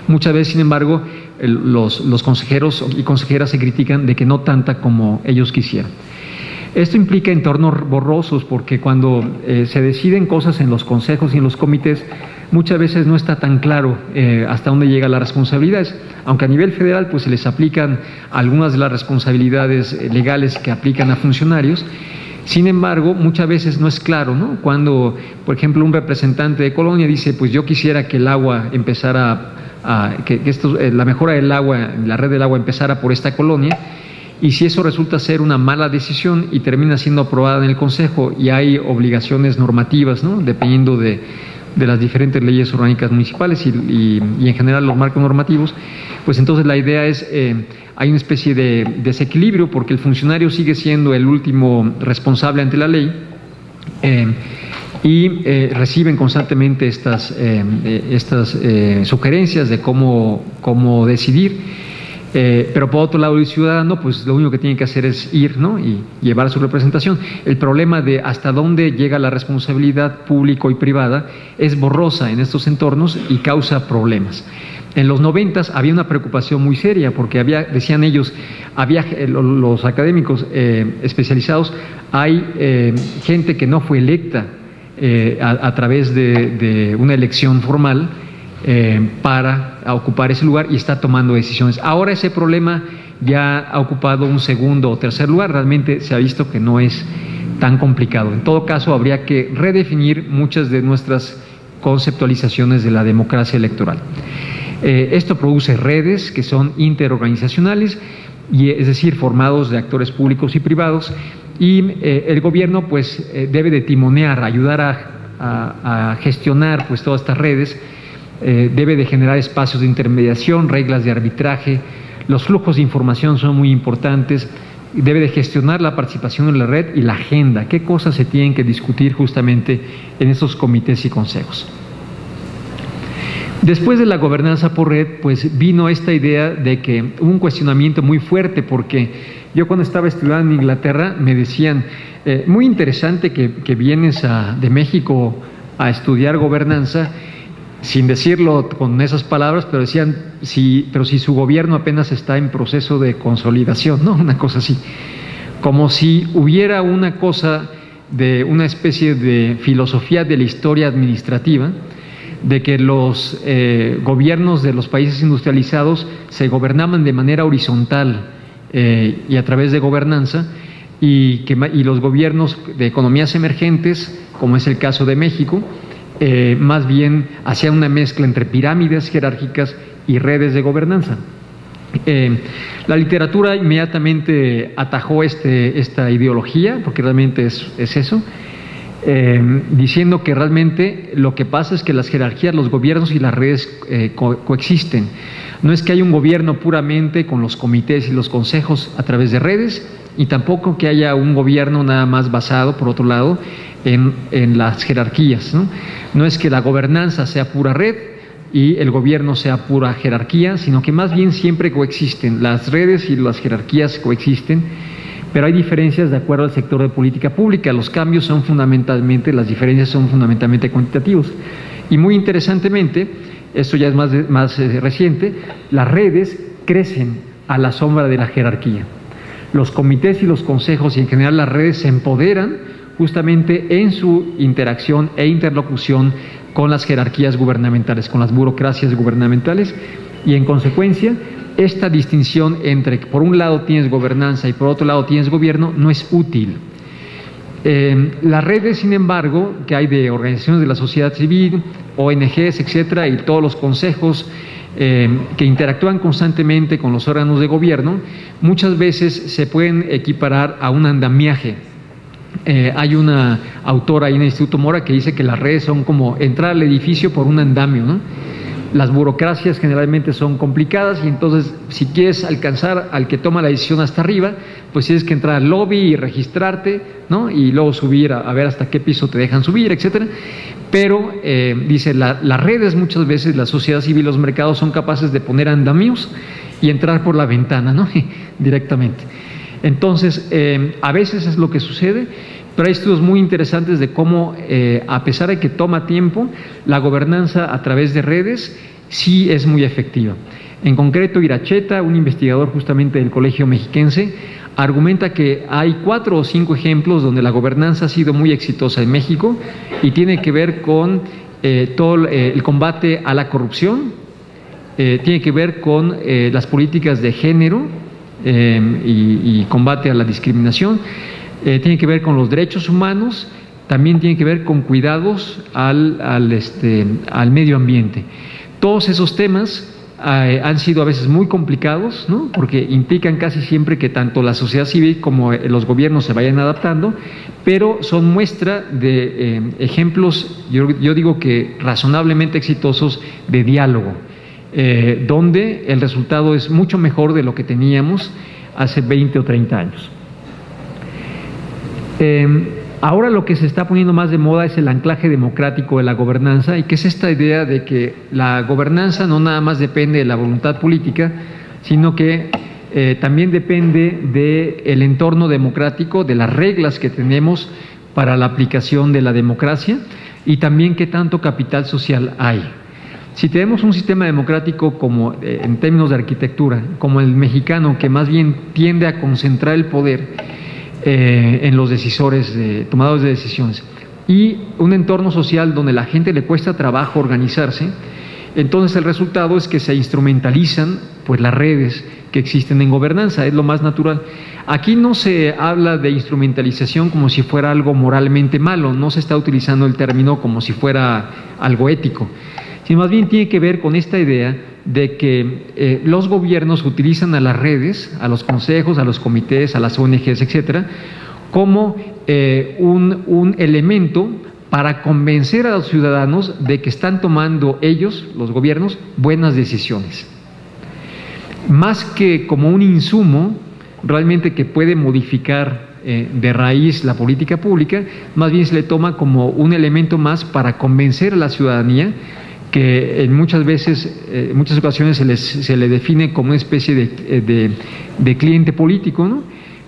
Muchas veces, sin embargo, los consejeros y consejeras se critican de que no tanta como ellos quisieran. Esto implica entornos borrosos, porque cuando se deciden cosas en los consejos y en los comités, muchas veces no está tan claro hasta dónde llegan las responsabilidades, aunque a nivel federal pues se les aplican algunas de las responsabilidades legales que aplican a funcionarios. Sin embargo, muchas veces no es claro, ¿no? Cuando, por ejemplo, un representante de colonia dice, pues yo quisiera que el agua empezara la mejora del agua, la red del agua empezara por esta colonia, y si eso resulta ser una mala decisión y termina siendo aprobada en el Consejo y hay obligaciones normativas, ¿no? Dependiendo de las diferentes leyes orgánicas municipales y en general los marcos normativos, pues entonces la idea es, hay una especie de desequilibrio, porque el funcionario sigue siendo el último responsable ante la ley y reciben constantemente estas sugerencias de cómo decidir. Pero por otro lado, el ciudadano, pues lo único que tiene que hacer es ir, ¿no? Y llevar su representación. El problema de hasta dónde llega la responsabilidad público y privada es borrosa en estos entornos y causa problemas. En los 90 había una preocupación muy seria, porque decían ellos, los académicos especializados, hay gente que no fue electa a través de una elección formal para ocupar ese lugar y está tomando decisiones. Ahora ese problema ya ha ocupado un segundo o tercer lugar, realmente se ha visto que no es tan complicado. En todo caso, habría que redefinir muchas de nuestras conceptualizaciones de la democracia electoral. Esto produce redes que son interorganizacionales, es decir, formados de actores públicos y privados, y el gobierno pues debe de timonear, ayudar a gestionar pues todas estas redes, debe de generar espacios de intermediación, reglas de arbitraje, los flujos de información son muy importantes, debe de gestionar la participación en la red y la agenda, qué cosas se tienen que discutir justamente en esos comités y consejos. Después de la gobernanza por red, pues vino esta idea de que hubo un cuestionamiento muy fuerte, porque yo cuando estaba estudiando en Inglaterra me decían, muy interesante que vienes de México a estudiar gobernanza, sin decirlo con esas palabras, pero decían, pero si su gobierno apenas está en proceso de consolidación, ¿no? Una cosa así, como si hubiera una cosa de una especie de filosofía de la historia administrativa, de que los gobiernos de los países industrializados se gobernaban de manera horizontal y a través de gobernanza, y los gobiernos de economías emergentes, como es el caso de México, más bien hacían una mezcla entre pirámides jerárquicas y redes de gobernanza. La literatura inmediatamente atajó esta ideología, porque realmente es eso, diciendo que realmente lo que pasa es que las jerarquías, los gobiernos y las redes coexisten. No es que haya un gobierno puramente con los comités y los consejos a través de redes, y tampoco que haya un gobierno nada más basado, por otro lado, en las jerarquías, ¿no? No es que la gobernanza sea pura red y el gobierno sea pura jerarquía, sino que más bien siempre coexisten, las redes y las jerarquías coexisten, pero hay diferencias de acuerdo al sector de política pública. Los cambios son fundamentalmente, las diferencias son fundamentalmente cuantitativos. Y muy interesantemente, esto ya es más reciente, las redes crecen a la sombra de la jerarquía. Los comités y los consejos y en general las redes se empoderan justamente en su interacción e interlocución con las jerarquías gubernamentales, con las burocracias gubernamentales, y en consecuencia esta distinción entre por un lado tienes gobernanza y por otro lado tienes gobierno no es útil. Las redes, sin embargo, que hay de organizaciones de la sociedad civil, ONGs, etcétera, y todos los consejos que interactúan constantemente con los órganos de gobierno, muchas veces se pueden equiparar a un andamiaje. Hay una autora ahí en el Instituto Mora que dice que las redes son como entrar al edificio por un andamio, ¿no? Las burocracias generalmente son complicadas y entonces si quieres alcanzar al que toma la decisión hasta arriba, pues tienes que entrar al lobby y registrarte, ¿no? Y luego subir a ver hasta qué piso te dejan subir, etcétera. Pero, dice, las redes muchas veces, la sociedad civil, los mercados son capaces de poner andamios y entrar por la ventana, ¿no? Directamente. Entonces, a veces es lo que sucede, pero hay estudios muy interesantes de cómo, a pesar de que toma tiempo, la gobernanza a través de redes sí es muy efectiva. En concreto, Iracheta, un investigador justamente del Colegio Mexiquense, argumenta que hay 4 o 5 ejemplos donde la gobernanza ha sido muy exitosa en México y tiene que ver con todo el combate a la corrupción, tiene que ver con las políticas de género y combate a la discriminación, tiene que ver con los derechos humanos, también tiene que ver con cuidados al medio ambiente. Todos esos temas han sido a veces muy complicados, ¿no? Porque implican casi siempre que tanto la sociedad civil como los gobiernos se vayan adaptando, pero son muestra de ejemplos, yo digo que razonablemente exitosos de diálogo, donde el resultado es mucho mejor de lo que teníamos hace 20 o 30 años. Ahora lo que se está poniendo más de moda es el anclaje democrático de la gobernanza, y que es esta idea de que la gobernanza no nada más depende de la voluntad política, sino que también depende del entorno democrático, de las reglas que tenemos para la aplicación de la democracia, y también qué tanto capital social hay. Si tenemos un sistema democrático como en términos de arquitectura, como el mexicano, que más bien tiende a concentrar el poder en los decisores, tomadores de decisiones, y un entorno social donde la gente le cuesta trabajo organizarse, entonces el resultado es que se instrumentalizan pues las redes que existen en gobernanza, es lo más natural. Aquí no se habla de instrumentalización como si fuera algo moralmente malo, no se está utilizando el término como si fuera algo ético, sino más bien tiene que ver con esta idea de que los gobiernos utilizan a las redes, a los consejos, a los comités, a las ONGs, etcétera, como un elemento para convencer a los ciudadanos de que están tomando ellos, los gobiernos, buenas decisiones. Más que como un insumo realmente que puede modificar de raíz la política pública, más bien se le toma como un elemento más para convencer a la ciudadanía, que en muchas veces, en muchas ocasiones se le define como una especie de cliente político, ¿no?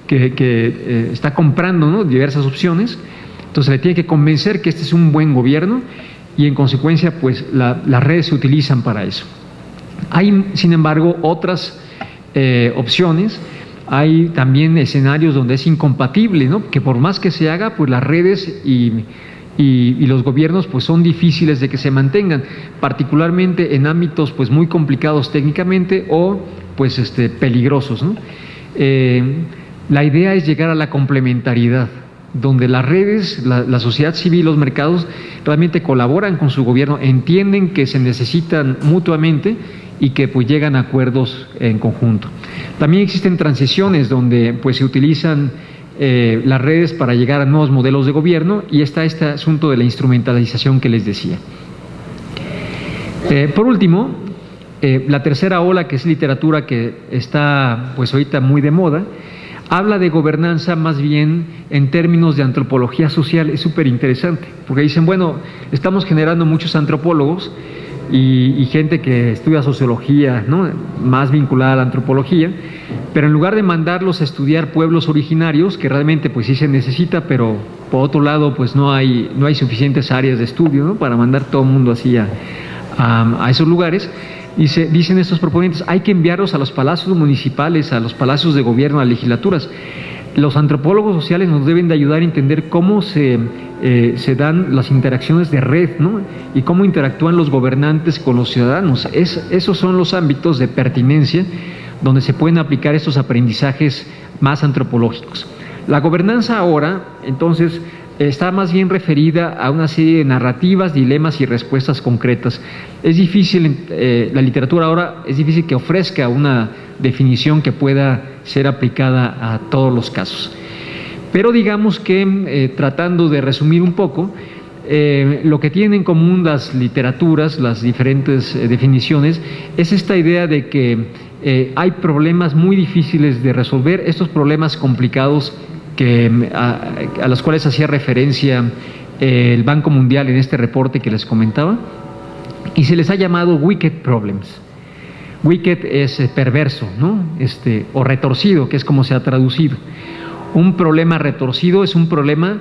que está comprando, ¿no?, diversas opciones. Entonces le tiene que convencer que este es un buen gobierno y en consecuencia pues las redes se utilizan para eso. Hay sin embargo otras opciones, hay también escenarios donde es incompatible, ¿no?, que por más que se haga pues las redes y los gobiernos pues son difíciles de que se mantengan, particularmente en ámbitos pues muy complicados técnicamente o pues peligrosos, ¿no? La idea es llegar a la complementariedad, donde las redes, la sociedad civil, los mercados realmente colaboran con su gobierno, entienden que se necesitan mutuamente y que pues llegan a acuerdos en conjunto. También existen transiciones donde pues se utilizan las redes para llegar a nuevos modelos de gobierno, y está este asunto de la instrumentalización que les decía. Por último, la tercera ola, que es literatura que está pues ahorita muy de moda, habla de gobernanza más bien en términos de antropología social. Es súper interesante, porque dicen, bueno, estamos generando muchos antropólogos y gente que estudia sociología, ¿no?, más vinculada a la antropología, pero en lugar de mandarlos a estudiar pueblos originarios, que realmente pues sí se necesita, pero por otro lado pues no hay suficientes áreas de estudio, ¿no?, para mandar todo el mundo así a esos lugares. Dicen estos proponentes, hay que enviarlos a los palacios municipales, a los palacios de gobierno, a legislaturas. Los antropólogos sociales nos deben de ayudar a entender cómo se dan las interacciones de red, ¿no?, y cómo interactúan los gobernantes con los ciudadanos. Esos son los ámbitos de pertinencia donde se pueden aplicar estos aprendizajes más antropológicos. La gobernanza ahora, entonces, está más bien referida a una serie de narrativas, dilemas y respuestas concretas. Es difícil, la literatura ahora es difícil que ofrezca una definición que pueda ser aplicada a todos los casos. Pero digamos que, tratando de resumir un poco, lo que tienen en común las literaturas, las diferentes definiciones, es esta idea de que hay problemas muy difíciles de resolver, estos problemas complicados a los cuales hacía referencia el Banco Mundial en este reporte que les comentaba, y se les ha llamado wicked problems. Wicked es perverso, ¿no?, o retorcido, que es como se ha traducido. Un problema retorcido es un problema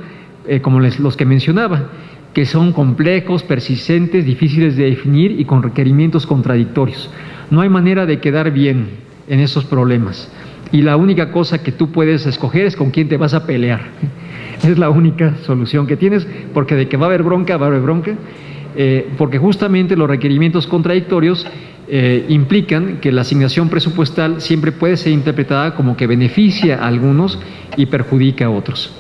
como los que mencionaba, que son complejos, persistentes, difíciles de definir y con requerimientos contradictorios. No hay manera de quedar bien en esos problemas. Y la única cosa que tú puedes escoger es con quién te vas a pelear. Es la única solución que tienes, porque de que va a haber bronca, va a haber bronca, porque justamente los requerimientos contradictorios implican que la asignación presupuestal siempre puede ser interpretada como que beneficia a algunos y perjudica a otros.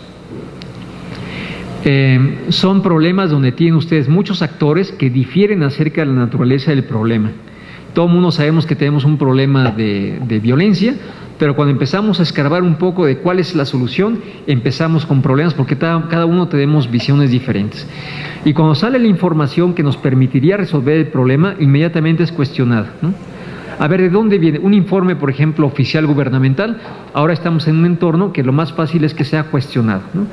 Son problemas donde tienen ustedes muchos actores que difieren acerca de la naturaleza del problema. Todo el mundo sabemos que tenemos un problema de violencia, pero cuando empezamos a escarbar un poco de cuál es la solución, empezamos con problemas porque cada uno tenemos visiones diferentes. Y cuando sale la información que nos permitiría resolver el problema, inmediatamente es cuestionada, ¿no? A ver, ¿de dónde viene? Un informe, por ejemplo, oficial gubernamental, ahora estamos en un entorno que lo más fácil es que sea cuestionado, ¿no?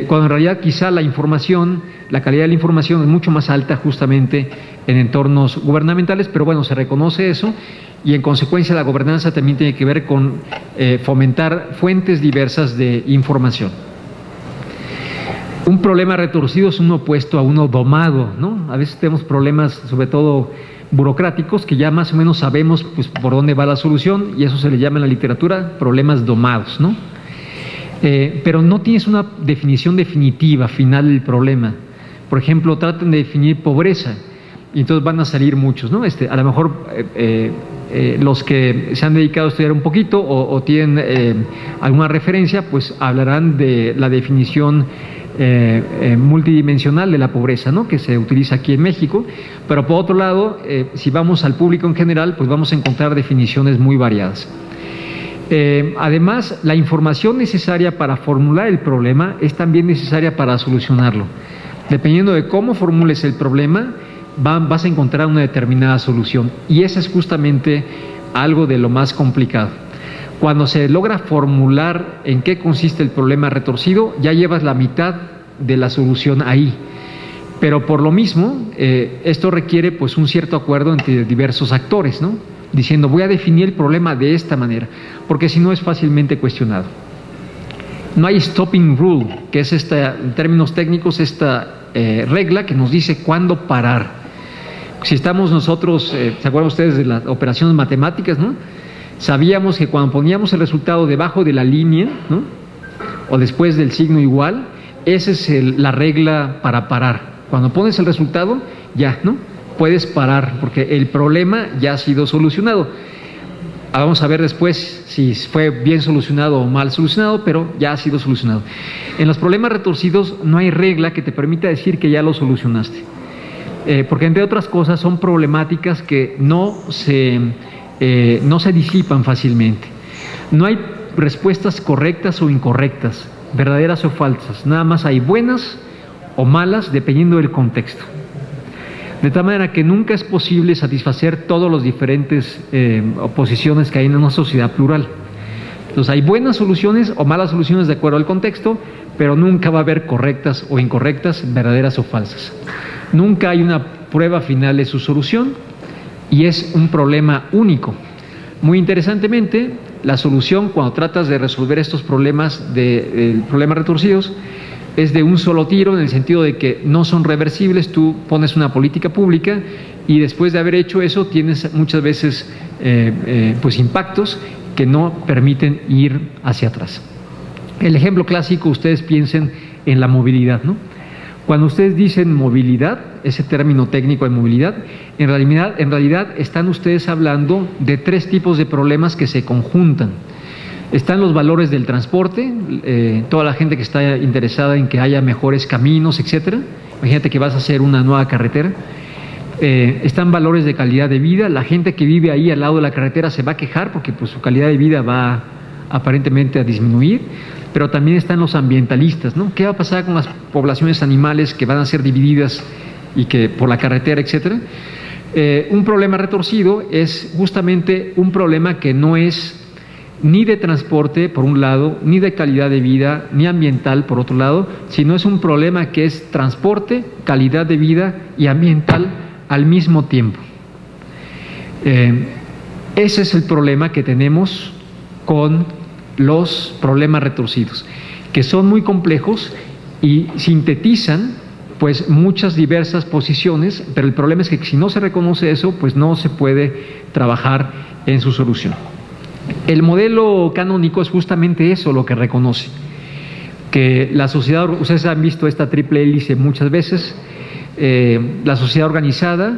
Cuando en realidad quizá la información, la calidad de la información es mucho más alta justamente en entornos gubernamentales, pero bueno, se reconoce eso y en consecuencia la gobernanza también tiene que ver con fomentar fuentes diversas de información. Un problema retorcido es uno opuesto a uno domado, ¿no? A veces tenemos problemas, sobre todo burocráticos, que ya más o menos sabemos pues, por dónde va la solución, y eso se le llama en la literatura problemas domados, ¿no? pero no tienes una definición definitiva, final del problema. Por ejemplo, traten de definir pobreza y entonces van a salir muchos, ¿no? A lo mejor los que se han dedicado a estudiar un poquito o tienen alguna referencia, pues hablarán de la definición multidimensional de la pobreza, ¿no?, que se utiliza aquí en México, pero por otro lado, si vamos al público en general, pues vamos a encontrar definiciones muy variadas. Además, la información necesaria para formular el problema es también necesaria para solucionarlo. Dependiendo de cómo formules el problema, vas a encontrar una determinada solución, y eso es justamente algo de lo más complicado. Cuando se logra formular en qué consiste el problema retorcido, ya llevas la mitad de la solución ahí. Pero por lo mismo, esto requiere pues un cierto acuerdo entre diversos actores, ¿no?, diciendo voy a definir el problema de esta manera, porque si no es fácilmente cuestionado. No hay stopping rule, que es en términos técnicos, esta regla que nos dice cuándo parar. Si estamos nosotros, ¿se acuerdan ustedes de las operaciones matemáticas, no? Sabíamos que cuando poníamos el resultado debajo de la línea, ¿no?, o después del signo igual, esa es la regla para parar. Cuando pones el resultado, ya, ¿no?, puedes parar, porque el problema ya ha sido solucionado. Vamos a ver después si fue bien solucionado o mal solucionado, pero ya ha sido solucionado. En los problemas retorcidos no hay regla que te permita decir que ya lo solucionaste, porque entre otras cosas son problemáticas que no se disipan fácilmente. No hay respuestas correctas o incorrectas, verdaderas o falsas, nada más hay buenas o malas dependiendo del contexto. De tal manera que nunca es posible satisfacer todas las diferentes oposiciones que hay en una sociedad plural. Entonces hay buenas soluciones o malas soluciones de acuerdo al contexto, pero nunca va a haber correctas o incorrectas, verdaderas o falsas. Nunca hay una prueba final de su solución y es un problema único. Muy interesantemente, la solución cuando tratas de resolver estos problemas problemas retorcidos es de un solo tiro, en el sentido de que no son reversibles. Tú pones una política pública y después de haber hecho eso tienes muchas veces pues impactos que no permiten ir hacia atrás. El ejemplo clásico, ustedes piensen en la movilidad, ¿no? Cuando ustedes dicen movilidad, ese término técnico de movilidad, en realidad están ustedes hablando de tres tipos de problemas que se conjuntan. Están los valores del transporte, toda la gente que está interesada en que haya mejores caminos, etcétera. Imagínate que vas a hacer una nueva carretera. Están valores de calidad de vida. La gente que vive ahí al lado de la carretera se va a quejar porque pues, su calidad de vida va aparentemente a disminuir. Pero también están los ambientalistas, ¿no? ¿Qué va a pasar con las poblaciones animales que van a ser divididas y que por la carretera, etcétera? Un problema retorcido es justamente un problema que no es ni de transporte, por un lado, ni de calidad de vida, ni ambiental, por otro lado, sino es un problema que es transporte, calidad de vida y ambiental al mismo tiempo. Ese es el problema que tenemos con los problemas retorcidos, que son muy complejos y sintetizan pues muchas diversas posiciones, pero el problema es que si no se reconoce eso, pues no se puede trabajar en su solución. El modelo canónico es justamente eso lo que reconoce, que la sociedad, ustedes han visto esta triple hélice muchas veces, la sociedad organizada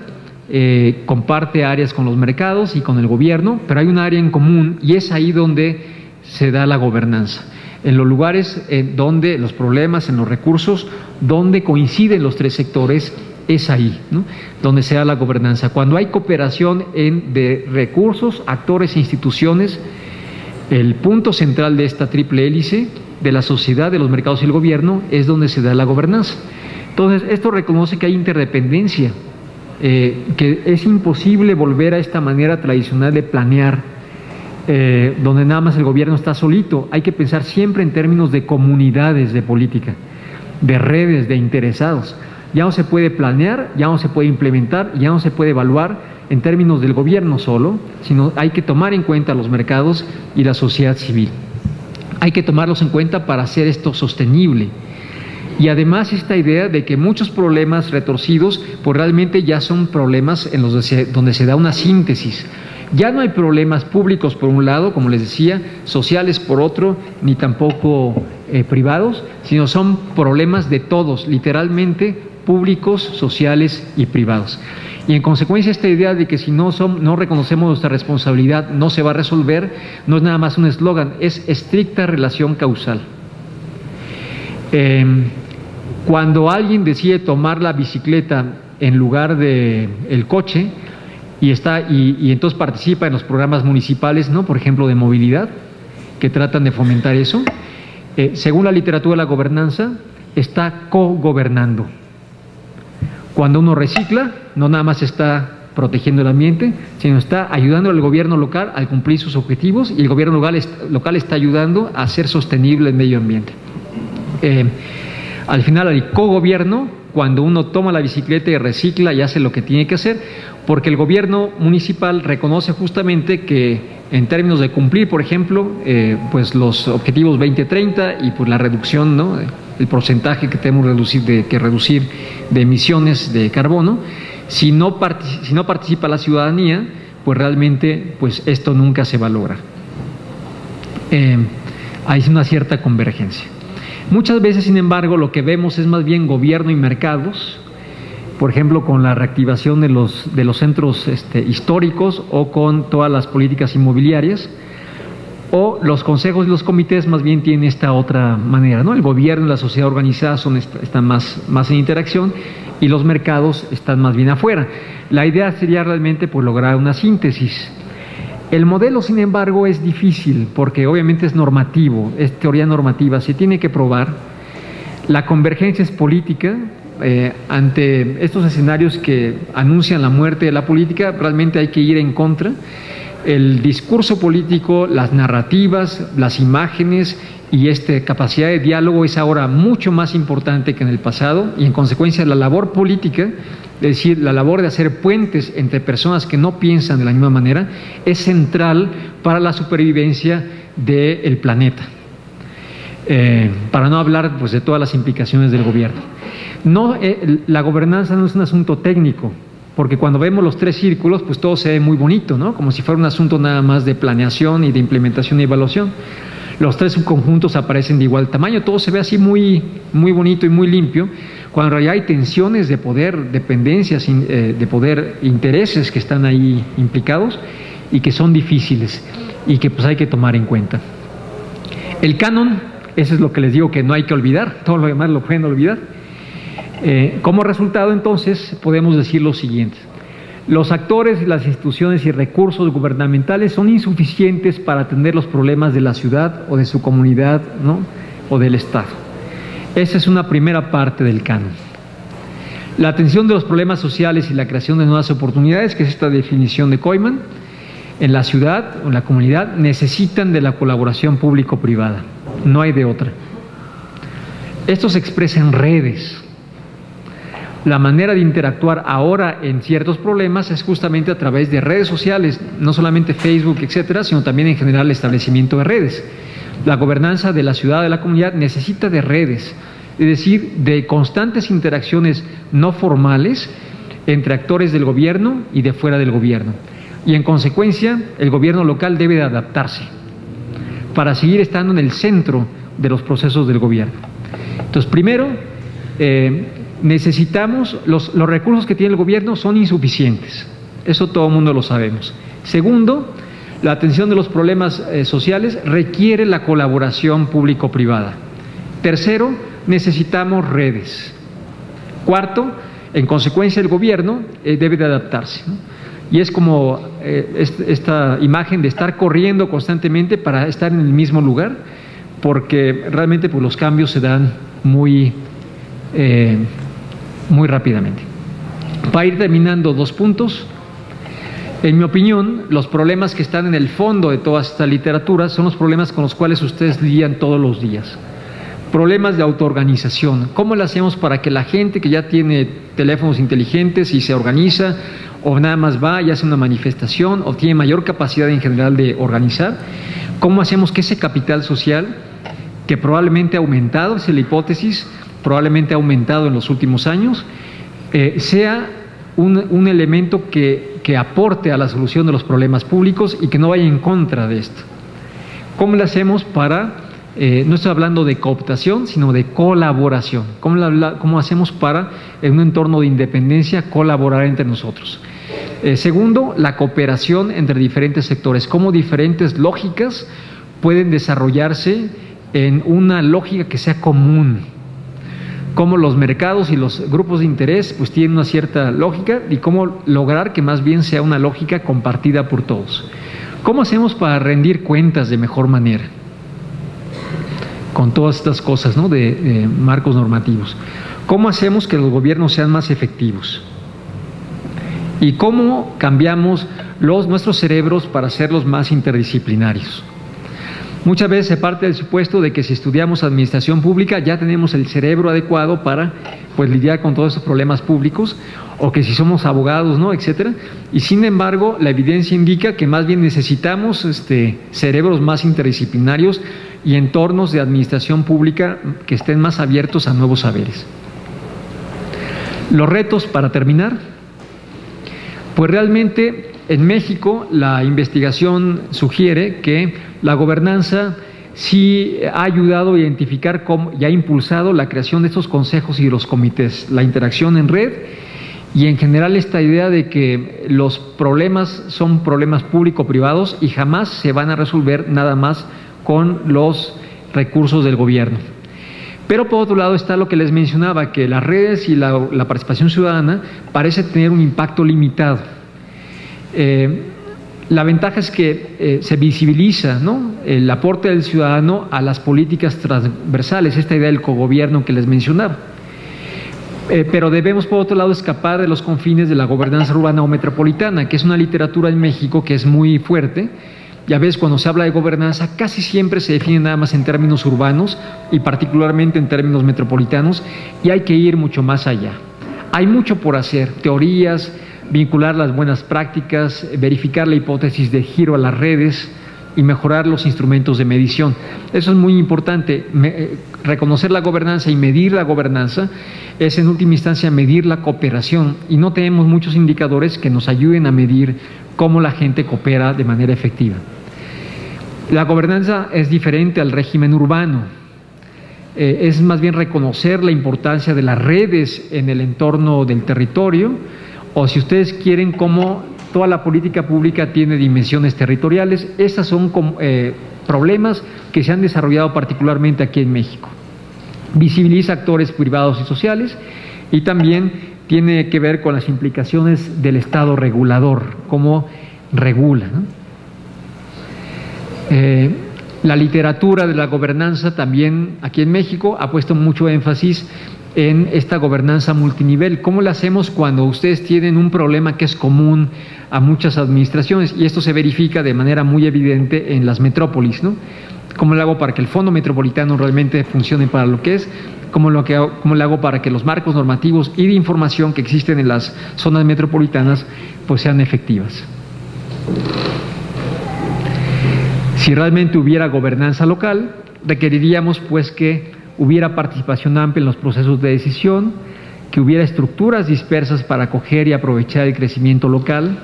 comparte áreas con los mercados y con el gobierno, pero hay un área en común y es ahí donde se da la gobernanza. En los lugares donde los problemas, en los recursos, donde coinciden los tres sectores, es ahí, ¿no?, donde se da la gobernanza. Cuando hay cooperación de recursos, actores e instituciones, el punto central de esta triple hélice, de la sociedad, de los mercados y el gobierno, es donde se da la gobernanza. Entonces, esto reconoce que hay interdependencia, que es imposible volver a esta manera tradicional de planear, donde nada más el gobierno está solito. Hay que pensar siempre en términos de comunidades de política, de redes de interesados. Ya no se puede planear, ya no se puede implementar, ya no se puede evaluar en términos del gobierno solo, sino hay que tomar en cuenta los mercados y la sociedad civil. Hay que tomarlos en cuenta para hacer esto sostenible. Y además esta idea de que muchos problemas retorcidos pues realmente ya son problemas en donde se da una síntesis. Ya no hay problemas públicos por un lado, como les decía, sociales por otro, ni tampoco privados, sino son problemas de todos, literalmente públicos, sociales y privados. Y en consecuencia esta idea de que si no reconocemos nuestra responsabilidad no se va a resolver, no es nada más un eslogan, es estricta relación causal. Cuando alguien decide tomar la bicicleta en lugar del coche y entonces participa en los programas municipales, ¿no?, por ejemplo, de movilidad, que tratan de fomentar eso, según la literatura de la gobernanza, está cogobernando. Cuando uno recicla, no nada más está protegiendo el ambiente, sino está ayudando al gobierno local a cumplir sus objetivos, y el gobierno local está ayudando a hacer sostenible el medio ambiente. Al final, el cogobierno, cuando uno toma la bicicleta y recicla y hace lo que tiene que hacer, porque el gobierno municipal reconoce justamente que en términos de cumplir, por ejemplo, pues los objetivos 2030 y pues la reducción, ¿no?, el porcentaje que tenemos que reducir de emisiones de carbono, si no participa la ciudadanía, pues realmente pues esto nunca se va a lograr. Hay una cierta convergencia. Muchas veces, sin embargo, lo que vemos es más bien gobierno y mercados, por ejemplo, con la reactivación de los centros históricos o con todas las políticas inmobiliarias, o los consejos y los comités más bien tienen esta otra manera, ¿no? El gobierno y la sociedad organizada están más en interacción, y los mercados están más bien afuera. La idea sería realmente pues lograr una síntesis. El modelo, sin embargo, es difícil porque obviamente es normativo, es teoría normativa, se tiene que probar. La convergencia es política. Ante estos escenarios que anuncian la muerte de la política, realmente hay que ir en contra. El discurso político, las narrativas, las imágenes y capacidad de diálogo es ahora mucho más importante que en el pasado, y en consecuencia la labor política, es decir, la labor de hacer puentes entre personas que no piensan de la misma manera, es central para la supervivencia del planeta. Para no hablar pues de todas las implicaciones del gobierno. La gobernanza no es un asunto técnico, porque cuando vemos los tres círculos, pues todo se ve muy bonito, ¿no?, como si fuera un asunto nada más de planeación y de implementación y evaluación. Los tres subconjuntos aparecen de igual tamaño, todo se ve así muy bonito y muy limpio, cuando en realidad hay tensiones de poder, dependencias de poder, intereses que están ahí implicados y que son difíciles y que pues hay que tomar en cuenta. El canon, eso es lo que les digo que no hay que olvidar, todo lo demás lo pueden olvidar. Como resultado, entonces, podemos decir lo siguiente: los actores, las instituciones y recursos gubernamentales son insuficientes para atender los problemas de la ciudad o de su comunidad, ¿no?, o del Estado. Esa es una primera parte del canon. La atención de los problemas sociales y la creación de nuevas oportunidades, que es esta definición de Koyman, en la ciudad o en la comunidad, necesitan de la colaboración público-privada. No hay de otra. Esto se expresa en redes. La manera de interactuar ahora en ciertos problemas es justamente a través de redes sociales, no solamente Facebook, etcétera, sino también en general el establecimiento de redes. La gobernanza de la ciudad, de la comunidad, necesita de redes, es decir, de constantes interacciones no formales entre actores del gobierno y de fuera del gobierno. Y en consecuencia, el gobierno local debe de adaptarse para seguir estando en el centro de los procesos del gobierno. Entonces, primero, necesitamos, los recursos que tiene el gobierno son insuficientes, eso todo el mundo lo sabemos. Segundo, la atención de los problemas sociales requiere la colaboración público-privada. Tercero, necesitamos redes. Cuarto, en consecuencia el gobierno debe de adaptarse, ¿no? Y es como esta imagen de estar corriendo constantemente para estar en el mismo lugar, porque realmente pues, los cambios se dan muy rápidamente. Para ir terminando, 2 puntos. En mi opinión, los problemas que están en el fondo de toda esta literatura son los problemas con los cuales ustedes lidian todos los días. Problemas de autoorganización. ¿Cómo lo hacemos para que la gente que ya tiene teléfonos inteligentes y se organiza, o nada más va y hace una manifestación, o tiene mayor capacidad en general de organizar, cómo hacemos que ese capital social, que probablemente ha aumentado, esa es la hipótesis, probablemente ha aumentado en los últimos años, sea un elemento que que aporte a la solución de los problemas públicos y que no vaya en contra de esto. ¿Cómo le hacemos para, no estoy hablando de cooptación, sino de colaboración? ¿Cómo hacemos para, en un entorno de independencia, colaborar entre nosotros? Segundo, la cooperación entre diferentes sectores. ¿Cómo diferentes lógicas pueden desarrollarse en una lógica que sea común? Cómo los mercados y los grupos de interés pues tienen una cierta lógica y cómo lograr que más bien sea una lógica compartida por todos. ¿Cómo hacemos para rendir cuentas de mejor manera? Con todas estas cosas, ¿no? de marcos normativos. ¿Cómo hacemos que los gobiernos sean más efectivos? ¿Y cómo cambiamos nuestros cerebros para hacerlos más interdisciplinarios? Muchas veces se parte del supuesto de que si estudiamos administración pública ya tenemos el cerebro adecuado para pues lidiar con todos estos problemas públicos, o que si somos abogados, ¿no?, etcétera. Y sin embargo, la evidencia indica que más bien necesitamos cerebros más interdisciplinarios y entornos de administración pública que estén más abiertos a nuevos saberes. Los retos, para terminar, pues realmente en México la investigación sugiere que la gobernanza sí ha ayudado a identificar y ha impulsado la creación de estos consejos y de los comités, la interacción en red y en general esta idea de que los problemas son problemas público-privados y jamás se van a resolver nada más con los recursos del gobierno. Pero por otro lado está lo que les mencionaba, que las redes y la participación ciudadana parece tener un impacto limitado. La ventaja es que se visibiliza, ¿no?, el aporte del ciudadano a las políticas transversales, esta idea del cogobierno que les mencionaba. Pero debemos, por otro lado, escapar de los confines de la gobernanza urbana o metropolitana, que es una literatura en México que es muy fuerte. Ya ves, cuando se habla de gobernanza, casi siempre se define nada más en términos urbanos y particularmente en términos metropolitanos, y hay que ir mucho más allá. Hay mucho por hacer, teorías, vincular las buenas prácticas, verificar la hipótesis de giro a las redes y mejorar los instrumentos de medición. Eso es muy importante. Reconocer la gobernanza y medir la gobernanza es en última instancia medir la cooperación, y no tenemos muchos indicadores que nos ayuden a medir cómo la gente coopera de manera efectiva. La gobernanza es diferente al régimen urbano. Es más bien reconocer la importancia de las redes en el entorno del territorio, o si ustedes quieren, cómo toda la política pública tiene dimensiones territoriales. Estos son problemas que se han desarrollado particularmente aquí en México. Visibiliza actores privados y sociales, y también tiene que ver con las implicaciones del Estado regulador, cómo regula, ¿no? La literatura de la gobernanza también aquí en México ha puesto mucho énfasis en esta gobernanza multinivel. ¿Cómo la hacemos cuando ustedes tienen un problema que es común a muchas administraciones? Y esto se verifica de manera muy evidente en las metrópolis, ¿no? ¿Cómo lo hago para que el fondo metropolitano realmente funcione para lo que es? ¿Cómo lo hago para que los marcos normativos y de información que existen en las zonas metropolitanas pues sean efectivas? Si realmente hubiera gobernanza local, requeriríamos pues que hubiera participación amplia en los procesos de decisión, que hubiera estructuras dispersas para acoger y aprovechar el conocimiento local,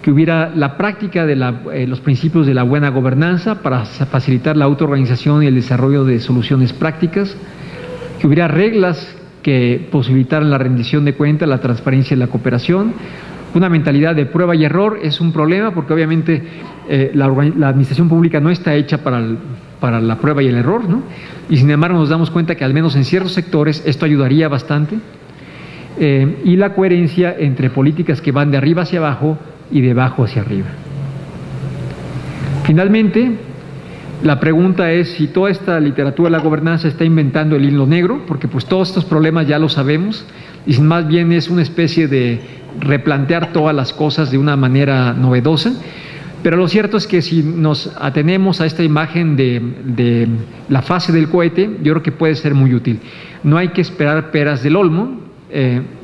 que hubiera la práctica de los principios de la buena gobernanza para facilitar la autoorganización y el desarrollo de soluciones prácticas, que hubiera reglas que posibilitaran la rendición de cuentas, la transparencia y la cooperación. Una mentalidad de prueba y error es un problema porque obviamente la administración pública no está hecha para la prueba y el error, ¿no? Y sin embargo nos damos cuenta que al menos en ciertos sectores esto ayudaría bastante. Y la coherencia entre políticas que van de arriba hacia abajo y de abajo hacia arriba. Finalmente, la pregunta es si toda esta literatura de la gobernanza está inventando el hilo negro, porque pues todos estos problemas ya los sabemos, y si más bien es una especie de replantear todas las cosas de una manera novedosa. Pero lo cierto es que si nos atenemos a esta imagen de la fase del cohete, yo creo que puede ser muy útil. No hay que esperar peras del olmo,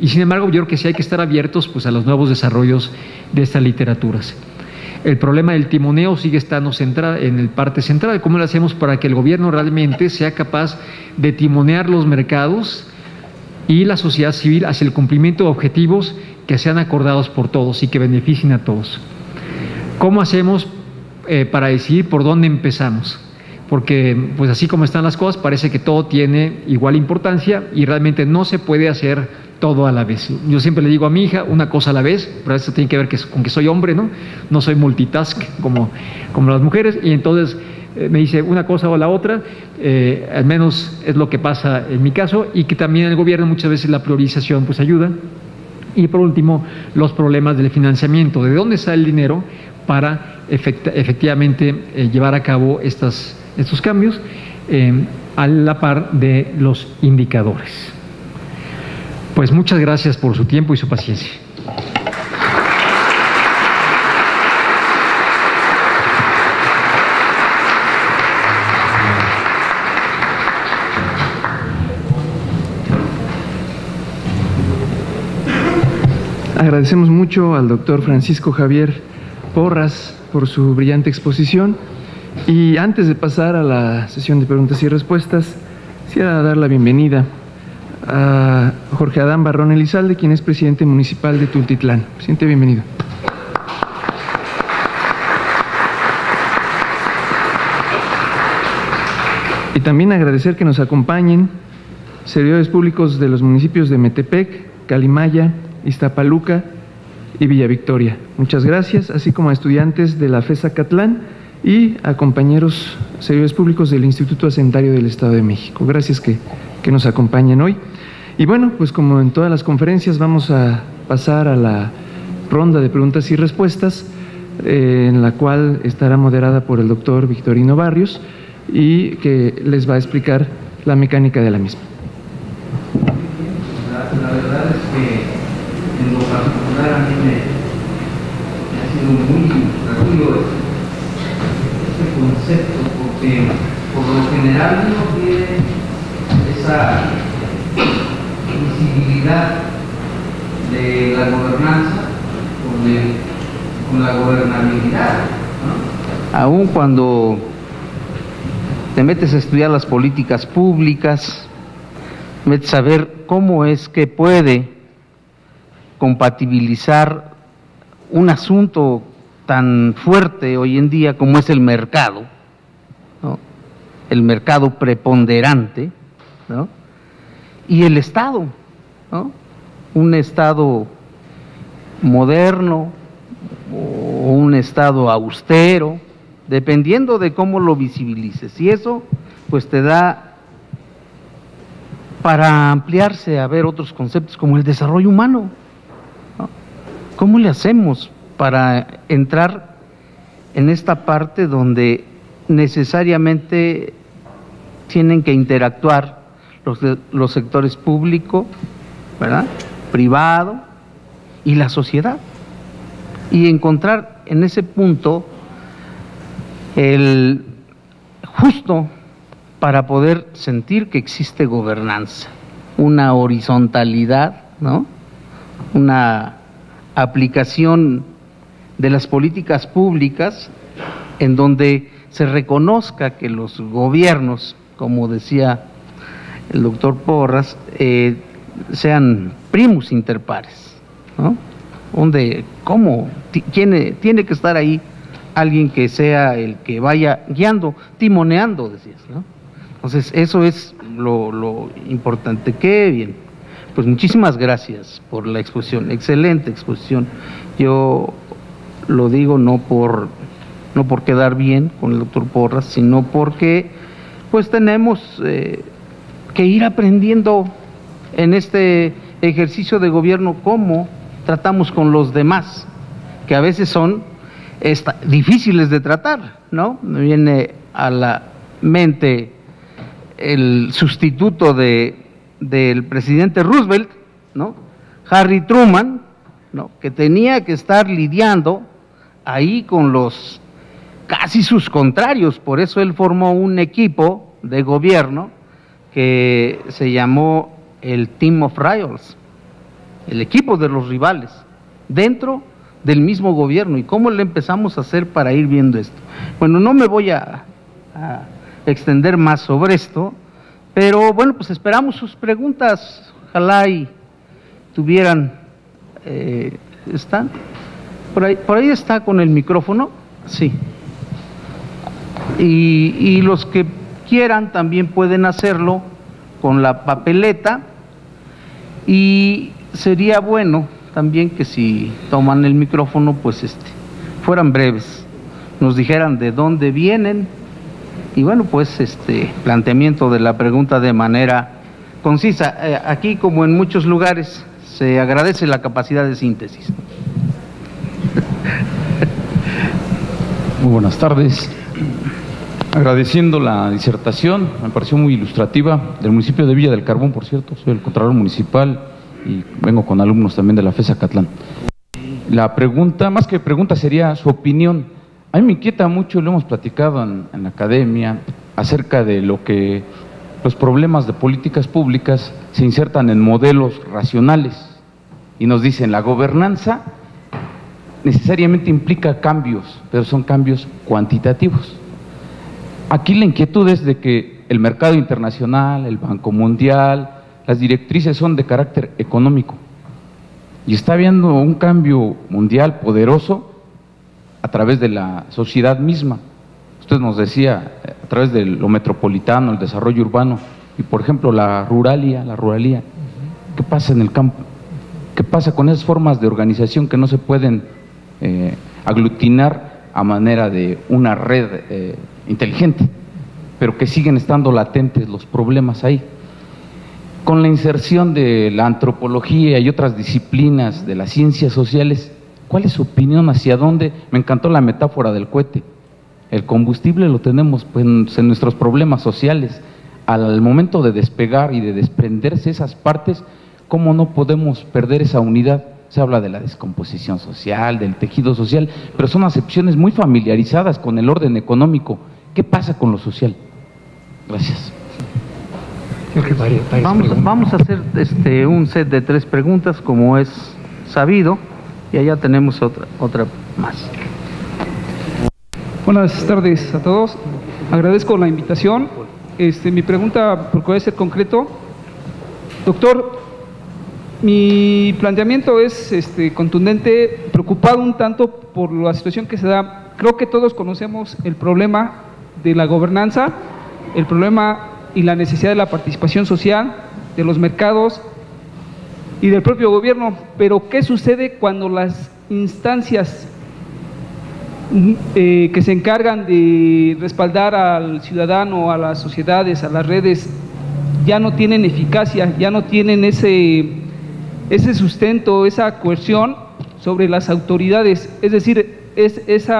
y sin embargo yo creo que sí hay que estar abiertos pues a los nuevos desarrollos de estas literaturas. El problema del timoneo sigue estando en el parte central. ¿Cómo lo hacemos para que el gobierno realmente sea capaz de timonear los mercados y la sociedad civil hacia el cumplimiento de objetivos que sean acordados por todos y que beneficien a todos. ¿Cómo hacemos para decidir por dónde empezamos? Porque pues así como están las cosas, parece que todo tiene igual importancia y realmente no se puede hacer todo a la vez. Yo siempre le digo a mi hija, una cosa a la vez, pero eso tiene que ver con que soy hombre, ¿no? No soy multitask como las mujeres, y entonces me dice una cosa o la otra, al menos es lo que pasa en mi caso, y que también el gobierno muchas veces la priorización pues ayuda. Y por último, los problemas del financiamiento, de dónde sale el dinero para efectivamente llevar a cabo estos cambios a la par de los indicadores. Pues muchas gracias por su tiempo y su paciencia. Agradecemos mucho al doctor Francisco Javier Porras por su brillante exposición, y antes de pasar a la sesión de preguntas y respuestas, quisiera dar la bienvenida a Jorge Adán Barrón Elizalde, quien es presidente municipal de Tultitlán. Presidente, bienvenido. Y también agradecer que nos acompañen servidores públicos de los municipios de Metepec, Calimaya, Iztapaluca y Villa Victoria. Muchas gracias, así como a estudiantes de la FES Zacatlán y a compañeros servidores públicos del Instituto Hacendario del Estado de México. Gracias que nos acompañen hoy. Y bueno, pues como en todas las conferencias, vamos a pasar a la ronda de preguntas y respuestas, en la cual estará moderada por el doctor Victorino Barrios y que les va a explicar la mecánica de la misma. La verdad es que en lo particular a mí me ha sido muy ilustrativo este concepto, porque por lo general uno tiene esa visibilidad de la gobernanza con la gobernabilidad, ¿no? Aún cuando te metes a estudiar las políticas públicas, metes a ver cómo es que puede compatibilizar un asunto tan fuerte hoy en día como es el mercado, ¿no? El mercado preponderante, ¿no? Y el Estado, ¿no? Un Estado moderno o un Estado austero, dependiendo de cómo lo visibilices. Y eso pues te da para ampliarse a ver otros conceptos como el desarrollo humano, ¿no? ¿Cómo le hacemos para entrar en esta parte donde necesariamente tienen que interactuar los sectores público, ¿verdad?, privado y la sociedad? Y encontrar en ese punto el justo para poder sentir que existe gobernanza, una horizontalidad, ¿no?, una aplicación de las políticas públicas en donde se reconozca que los gobiernos, como decía el doctor Porras, sean primus inter pares, ¿no? Donde, ¿cómo? Tiene que estar ahí alguien que sea el que vaya guiando, timoneando, decías, ¿no? Entonces, eso es lo importante. Qué bien. Pues muchísimas gracias por la exposición, excelente exposición. Yo lo digo no por quedar bien con el doctor Porras, sino porque pues tenemos que ir aprendiendo en este ejercicio de gobierno cómo tratamos con los demás, que a veces son difíciles de tratar, ¿no? Me viene a la mente el sustituto del presidente Roosevelt, ¿no?, Harry Truman, ¿no?, que tenía que estar lidiando ahí con los casi sus contrarios. Por eso él formó un equipo de gobierno que se llamó el Team of Rivals, el equipo de los rivales, dentro del mismo gobierno. ¿Y cómo le empezamos a hacer para ir viendo esto? Bueno, no me voy a extender más sobre esto, pero bueno, pues esperamos sus preguntas, ojalá y tuvieran, ¿están? Por ahí está con el micrófono, sí. Y los que quieran también pueden hacerlo con la papeleta, y sería bueno también que si toman el micrófono, pues fueran breves, nos dijeran de dónde vienen, y bueno, pues planteamiento de la pregunta de manera concisa. Aquí, como en muchos lugares, se agradece la capacidad de síntesis. Muy buenas tardes. Agradeciendo la disertación, me pareció muy ilustrativa, del municipio de Villa del Carbón, por cierto, soy el Contralor Municipal y vengo con alumnos también de la FES Acatlán. La pregunta, más que pregunta, sería su opinión. A mí me inquieta mucho, lo hemos platicado en la academia, acerca de lo que los problemas de políticas públicas se insertan en modelos racionales y nos dicen la gobernanza necesariamente implica cambios, pero son cambios cuantitativos. Aquí la inquietud es de que el mercado internacional, el Banco Mundial, las directrices son de carácter económico y está habiendo un cambio mundial poderoso a través de la sociedad misma. Usted nos decía, a través de lo metropolitano, el desarrollo urbano y, por ejemplo, la ruralía. ¿Qué pasa en el campo? ¿Qué pasa con esas formas de organización que no se pueden aglutinar a manera de una red inteligente, pero que siguen estando latentes los problemas ahí? Con la inserción de la antropología y otras disciplinas de las ciencias sociales, ¿cuál es su opinión? ¿Hacia dónde? Me encantó la metáfora del cohete. El combustible lo tenemos pues, en nuestros problemas sociales. Al momento de despegar y de desprenderse esas partes, ¿cómo no podemos perder esa unidad? Se habla de la descomposición social, del tejido social, pero son acepciones muy familiarizadas con el orden económico. ¿Qué pasa con lo social? Gracias. Vamos a hacer un set de 3 preguntas, como es sabido, y allá tenemos otra más. Buenas tardes a todos. Agradezco la invitación. Mi pregunta, procuraré ser concreto. Doctor, mi planteamiento es contundente, preocupado un tanto por la situación que se da. Creo que todos conocemos el problema de la gobernanza, el problema y la necesidad de la participación social, de los mercados y del propio gobierno, pero ¿qué sucede cuando las instancias que se encargan de respaldar al ciudadano, a las sociedades, a las redes, ya no tienen eficacia, ya no tienen ese sustento, esa coerción sobre las autoridades? Es decir, ese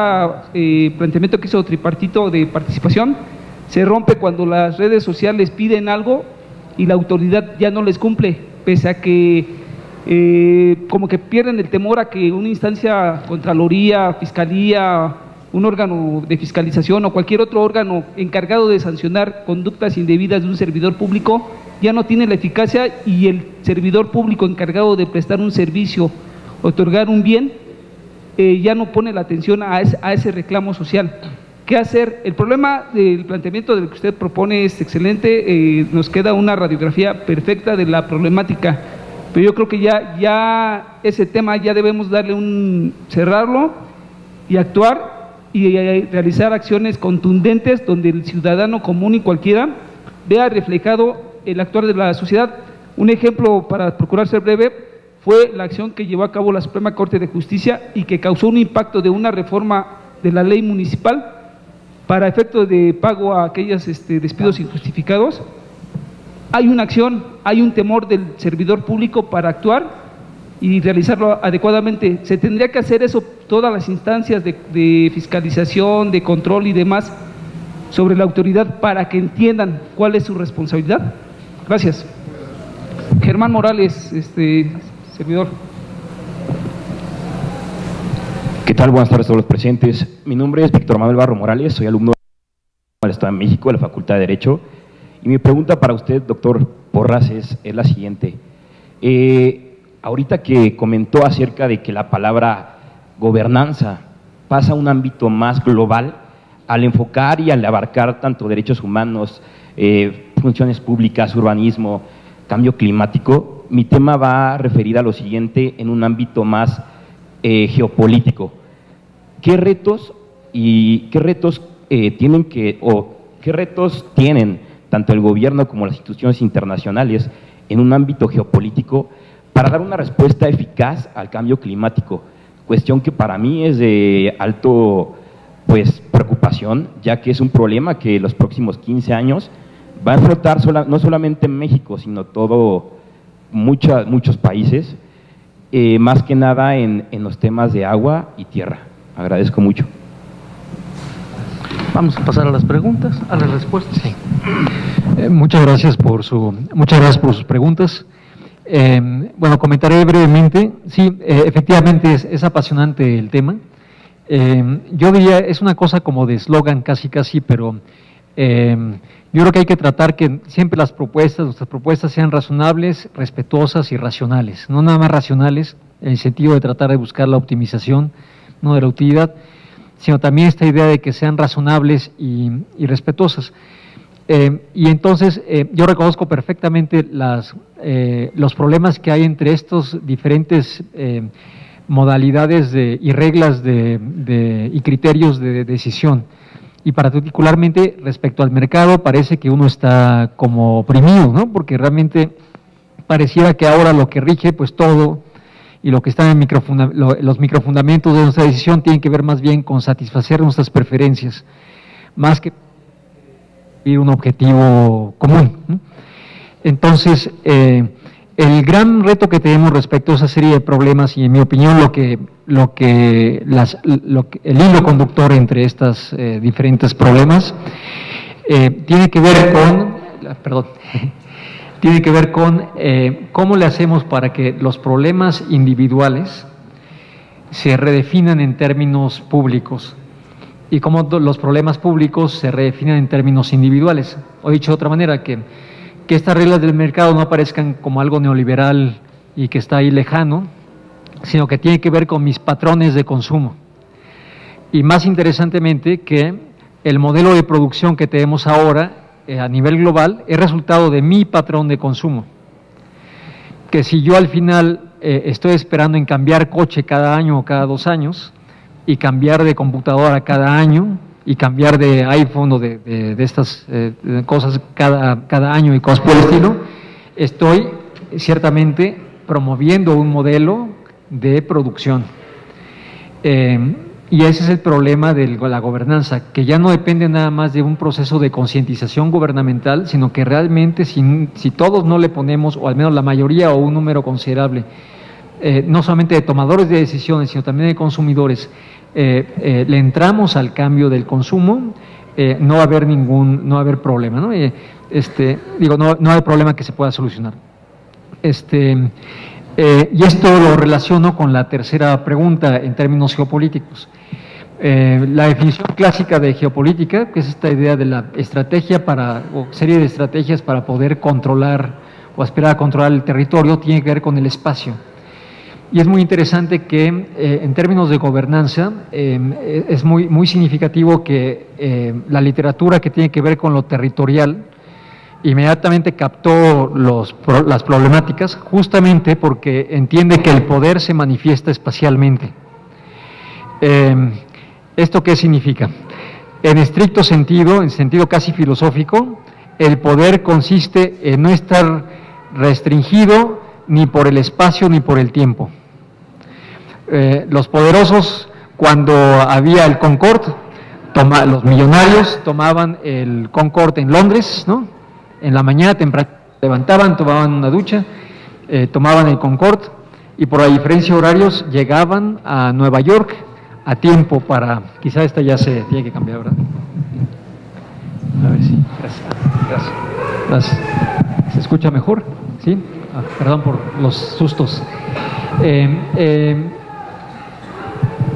planteamiento que hizo tripartito de participación se rompe cuando las redes sociales piden algo y la autoridad ya no les cumple, pese a que como que pierden el temor a que una instancia, Contraloría, Fiscalía, un órgano de fiscalización o cualquier otro órgano encargado de sancionar conductas indebidas de un servidor público ya no tiene la eficacia, y el servidor público encargado de prestar un servicio, otorgar un bien, ya no pone la atención a ese reclamo social. ¿Qué hacer? El problema del planteamiento del que usted propone es excelente, nos queda una radiografía perfecta de la problemática, pero yo creo que ya ese tema ya debemos cerrarlo y actuar y realizar acciones contundentes donde el ciudadano común y cualquiera vea reflejado el actuar de la sociedad. Un ejemplo, para procurar ser breve, fue la acción que llevó a cabo la Suprema Corte de Justicia y que causó un impacto de una reforma de la ley municipal para efecto de pago a aquellos despidos injustificados. Hay una acción, hay un temor del servidor público para actuar y realizarlo adecuadamente. Se tendría que hacer eso, todas las instancias de fiscalización, de control y demás, sobre la autoridad, para que entiendan cuál es su responsabilidad. Gracias. Germán Morales, servidor. ¿Qué tal? Buenas tardes a todos los presentes. Mi nombre es Víctor Manuel Barro Morales, soy alumno del Estado de México, de la Facultad de Derecho. Y mi pregunta para usted, doctor Porras, es la siguiente. Ahorita que comentó acerca de que la palabra gobernanza pasa a un ámbito más global, al enfocar y al abarcar tanto derechos humanos, funciones públicas, urbanismo, cambio climático. Mi tema va referido a lo siguiente en un ámbito más geopolítico. ¿Qué retos tienen tanto el gobierno como las instituciones internacionales en un ámbito geopolítico para dar una respuesta eficaz al cambio climático? Cuestión que para mí es de alto preocupación, ya que es un problema que los próximos 15 años va a enfrentar no solamente en México, sino muchos países, más que nada en los temas de agua y tierra. Agradezco mucho. Vamos a pasar a las preguntas, a las respuestas. Sí. Muchas gracias por sus preguntas. Bueno, comentaré brevemente. Sí, efectivamente es apasionante el tema. Yo diría, es una cosa como de eslogan casi, pero yo creo que hay que tratar que siempre nuestras propuestas sean razonables, respetuosas y racionales. No nada más racionales, en el sentido de tratar de buscar la optimización, no de la utilidad, sino también esta idea de que sean razonables y respetuosas. Y entonces yo reconozco perfectamente los problemas que hay entre estos diferentes modalidades y reglas y criterios de decisión. Y particularmente respecto al mercado parece que uno está como oprimido, ¿no? Porque realmente pareciera que ahora lo que rige pues todo y lo que está en los microfundamentos de nuestra decisión tienen que ver más bien con satisfacer nuestras preferencias, más que un objetivo común, ¿no? Entonces, el gran reto que tenemos respecto a esa serie de problemas, y en mi opinión el hilo conductor entre estos diferentes problemas, tiene que ver con cómo le hacemos para que los problemas individuales se redefinan en términos públicos y cómo los problemas públicos se redefinan en términos individuales. O dicho de otra manera, que estas reglas del mercado no aparezcan como algo neoliberal y que está ahí lejano, sino que tiene que ver con mis patrones de consumo. Y más interesantemente, que el modelo de producción que tenemos ahora a nivel global es resultado de mi patrón de consumo. Que si yo al final estoy esperando en cambiar coche cada año o cada 2 años, y cambiar de computadora cada año, y cambiar de iPhone o de estas cosas cada año y cosas por el estilo, estoy ciertamente promoviendo un modelo de producción. Y ese es el problema de la gobernanza, que ya no depende nada más de un proceso de concientización gubernamental, sino que realmente si todos no le ponemos, o al menos la mayoría o un número considerable, no solamente de tomadores de decisiones, sino también de consumidores, le entramos al cambio del consumo, no va a haber problema, ¿no? No hay problema que se pueda solucionar. Y esto lo relaciono con la tercera pregunta en términos geopolíticos. La definición clásica de geopolítica, que es esta idea de la estrategia o serie de estrategias para poder controlar o aspirar a controlar el territorio, tiene que ver con el espacio. Y es muy interesante que en términos de gobernanza es muy significativo que la literatura que tiene que ver con lo territorial inmediatamente captó las problemáticas, justamente porque entiende que el poder se manifiesta espacialmente. ¿Esto qué significa? En estricto sentido, en sentido casi filosófico, el poder consiste en no estar restringido ni por el espacio ni por el tiempo. Los poderosos, cuando había el Concorde, los millonarios tomaban el Concorde en Londres, ¿no? En la mañana temprano levantaban, tomaban una ducha, tomaban el Concorde y por la diferencia de horarios llegaban a Nueva York a tiempo para, quizá esta ya se tiene que cambiar, ¿verdad? A ver si, gracias. ¿Se escucha mejor? ¿Sí? Perdón por los sustos.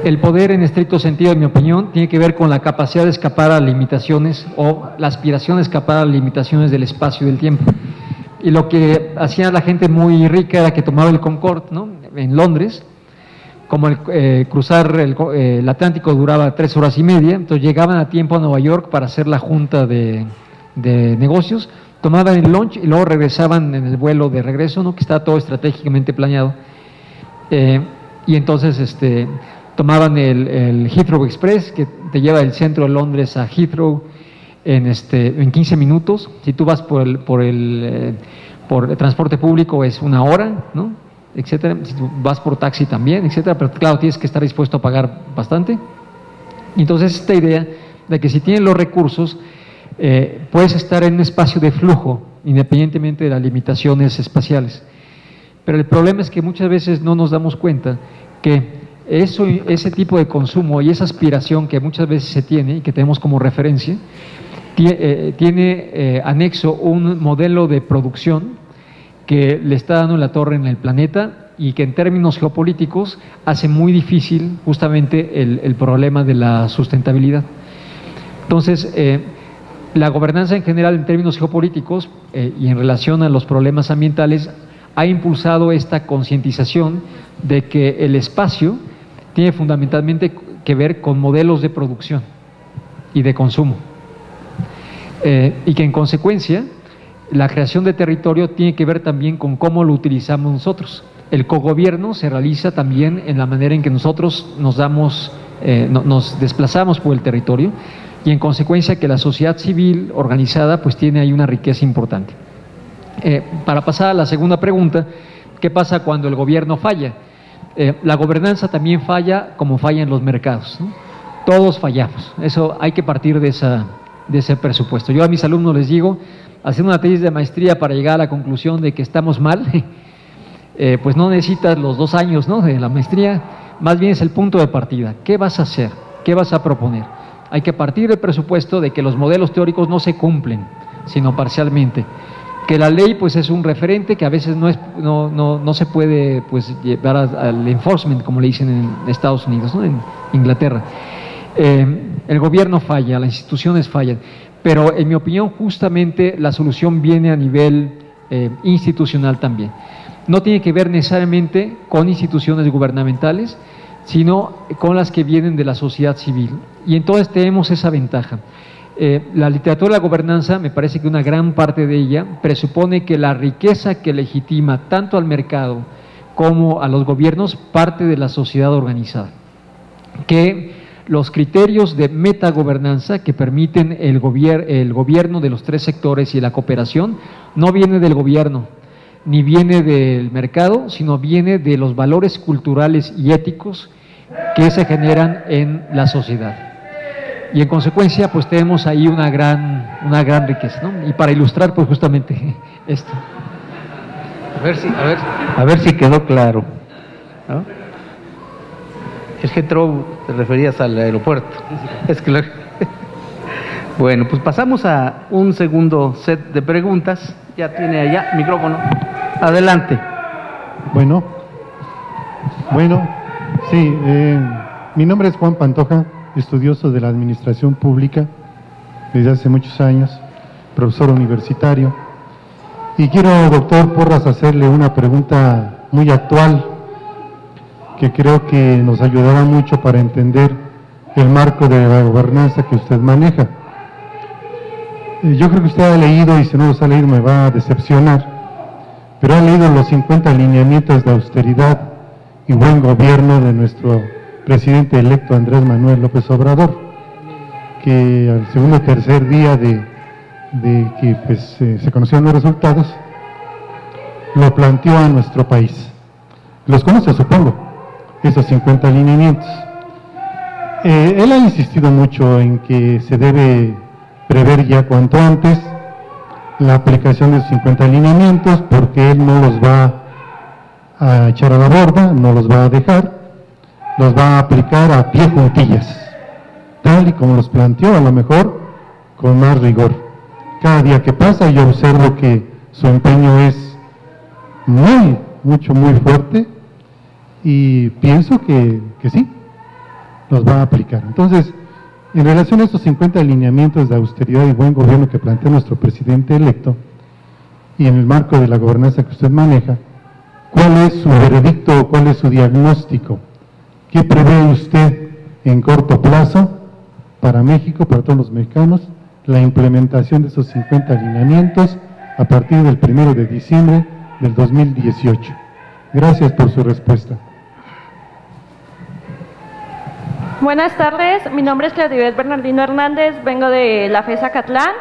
El poder en estricto sentido, en mi opinión, tiene que ver con la capacidad de escapar a limitaciones o la aspiración de escapar a las limitaciones del espacio y del tiempo. Y lo que hacía la gente muy rica era que tomaba el Concorde, ¿no? En Londres, como cruzar el Atlántico duraba 3 horas y media, entonces llegaban a tiempo a Nueva York para hacer la junta de negocios, tomaban el lunch y luego regresaban en el vuelo de regreso, ¿no? Que está todo estratégicamente planeado. Y entonces tomaban el Heathrow Express, que te lleva del centro de Londres a Heathrow en 15 minutos. Si tú vas por el transporte público es 1 hora, ¿no? Etcétera. Si tú vas por taxi también, etcétera. Pero claro, tienes que estar dispuesto a pagar bastante. Entonces, esta idea de que si tienes los recursos, puedes estar en un espacio de flujo, independientemente de las limitaciones espaciales. Pero el problema es que muchas veces no nos damos cuenta que ese tipo de consumo y esa aspiración que muchas veces se tiene y que tenemos como referencia, tiene anexo un modelo de producción que le está dando la torre en el planeta y que en términos geopolíticos hace muy difícil justamente el problema de la sustentabilidad. Entonces, la gobernanza en general en términos geopolíticos y en relación a los problemas ambientales ha impulsado esta concientización de que el espacio tiene fundamentalmente que ver con modelos de producción y de consumo, y que en consecuencia la creación de territorio tiene que ver también con cómo lo utilizamos nosotros. El cogobierno se realiza también en la manera en que nosotros nos desplazamos por el territorio, y en consecuencia que la sociedad civil organizada pues tiene ahí una riqueza importante. Para pasar a la segunda pregunta, ¿qué pasa cuando el gobierno falla? La gobernanza también falla como fallan los mercados, ¿no? Todos fallamos, eso hay que partir de ese presupuesto. Yo a mis alumnos les digo, hacer una tesis de maestría para llegar a la conclusión de que estamos mal, pues no necesitas los 2 años, ¿no?, de la maestría, más bien es el punto de partida. ¿Qué vas a hacer? ¿Qué vas a proponer? Hay que partir del presupuesto de que los modelos teóricos no se cumplen, sino parcialmente. Que la ley pues es un referente que a veces no se puede pues llevar al enforcement, como le dicen en Estados Unidos, ¿no?, en Inglaterra. El gobierno falla, las instituciones fallan, pero en mi opinión justamente la solución viene a nivel institucional también. No tiene que ver necesariamente con instituciones gubernamentales, sino con las que vienen de la sociedad civil. Y entonces tenemos esa ventaja. La literatura de la gobernanza, me parece que una gran parte de ella presupone que la riqueza que legitima tanto al mercado como a los gobiernos parte de la sociedad organizada. Que los criterios de metagobernanza que permiten el gobierno de los 3 sectores y la cooperación no viene del gobierno, ni viene del mercado, sino viene de los valores culturales y éticos que se generan en la sociedad. Y en consecuencia, pues tenemos ahí una gran riqueza, ¿no? Y para ilustrar, pues justamente esto. A ver si quedó claro, ¿no? El Heathrow, te referías al aeropuerto. Es claro. Bueno, pues pasamos a un segundo set de preguntas. Ya tiene allá micrófono. Adelante. Bueno, sí, mi nombre es Juan Pantoja, estudioso de la administración pública desde hace muchos años, profesor universitario, y quiero, doctor Porras, hacerle una pregunta muy actual que creo que nos ayudará mucho para entender el marco de la gobernanza que usted maneja. Yo creo que usted ha leído, y si no los ha leído me va a decepcionar, pero ha leído los 50 lineamientos de austeridad y buen gobierno de nuestro presidente electo Andrés Manuel López Obrador, que al segundo o tercer día de que pues, se conocieron los resultados, lo planteó a nuestro país. Los conoce, supongo, esos 50 lineamientos. Él ha insistido mucho en que se debe prever ya cuanto antes la aplicación de los 50 lineamientos, porque él no los va a echar a la borda, no los va a dejar, los va a aplicar a pie juntillas, tal y como los planteó, a lo mejor con más rigor. Cada día que pasa yo observo que su empeño es muy fuerte, y pienso que sí, los va a aplicar. Entonces, en relación a estos 50 lineamientos de austeridad y buen gobierno que plantea nuestro presidente electo, y en el marco de la gobernanza que usted maneja, ¿cuál es su veredicto o cuál es su diagnóstico? ¿Qué prevé usted en corto plazo para México, para todos los mexicanos, la implementación de esos 50 lineamientos a partir del 1 de diciembre del 2018. Gracias por su respuesta. Buenas tardes, mi nombre es Claudibet Bernardino Hernández, vengo de la FES Acatlán.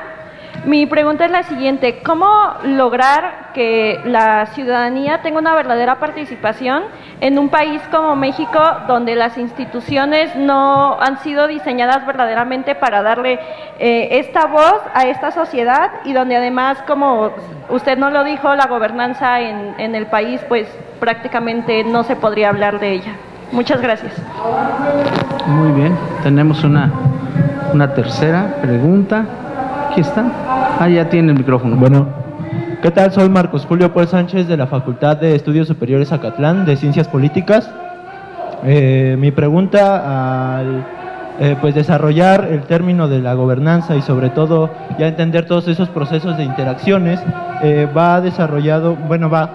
Mi pregunta es la siguiente: ¿cómo lograr que la ciudadanía tenga una verdadera participación en un país como México, donde las instituciones no han sido diseñadas verdaderamente para darle esta voz a esta sociedad, y donde además, como usted no lo dijo, la gobernanza en el país pues prácticamente no se podría hablar de ella? Muchas gracias. Muy bien, tenemos una tercera pregunta. Aquí está. Ya tiene el micrófono. Bueno, ¿qué tal? Soy Marcos Julio Paul Sánchez de la Facultad de Estudios Superiores Acatlán de Ciencias Políticas. Mi pregunta al pues desarrollar el término de la gobernanza y sobre todo ya entender todos esos procesos de interacciones va desarrollado, bueno, va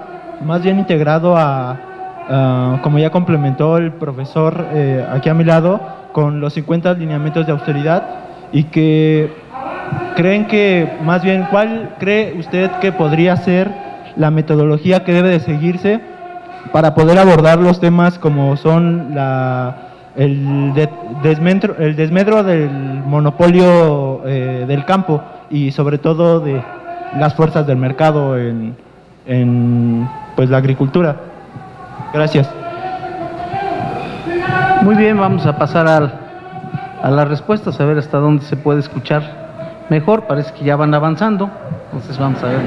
más bien integrado a como ya complementó el profesor aquí a mi lado, con los 50 lineamientos de austeridad, y que creen que, más bien, ¿cuál cree usted que podría ser la metodología que debe de seguirse para poder abordar los temas como son el desmedro del monopolio del campo y sobre todo de las fuerzas del mercado en pues la agricultura? Gracias. Muy bien, vamos a pasar a las respuestas, a ver hasta dónde se puede escuchar mejor. Parece que ya van avanzando, entonces vamos a ver.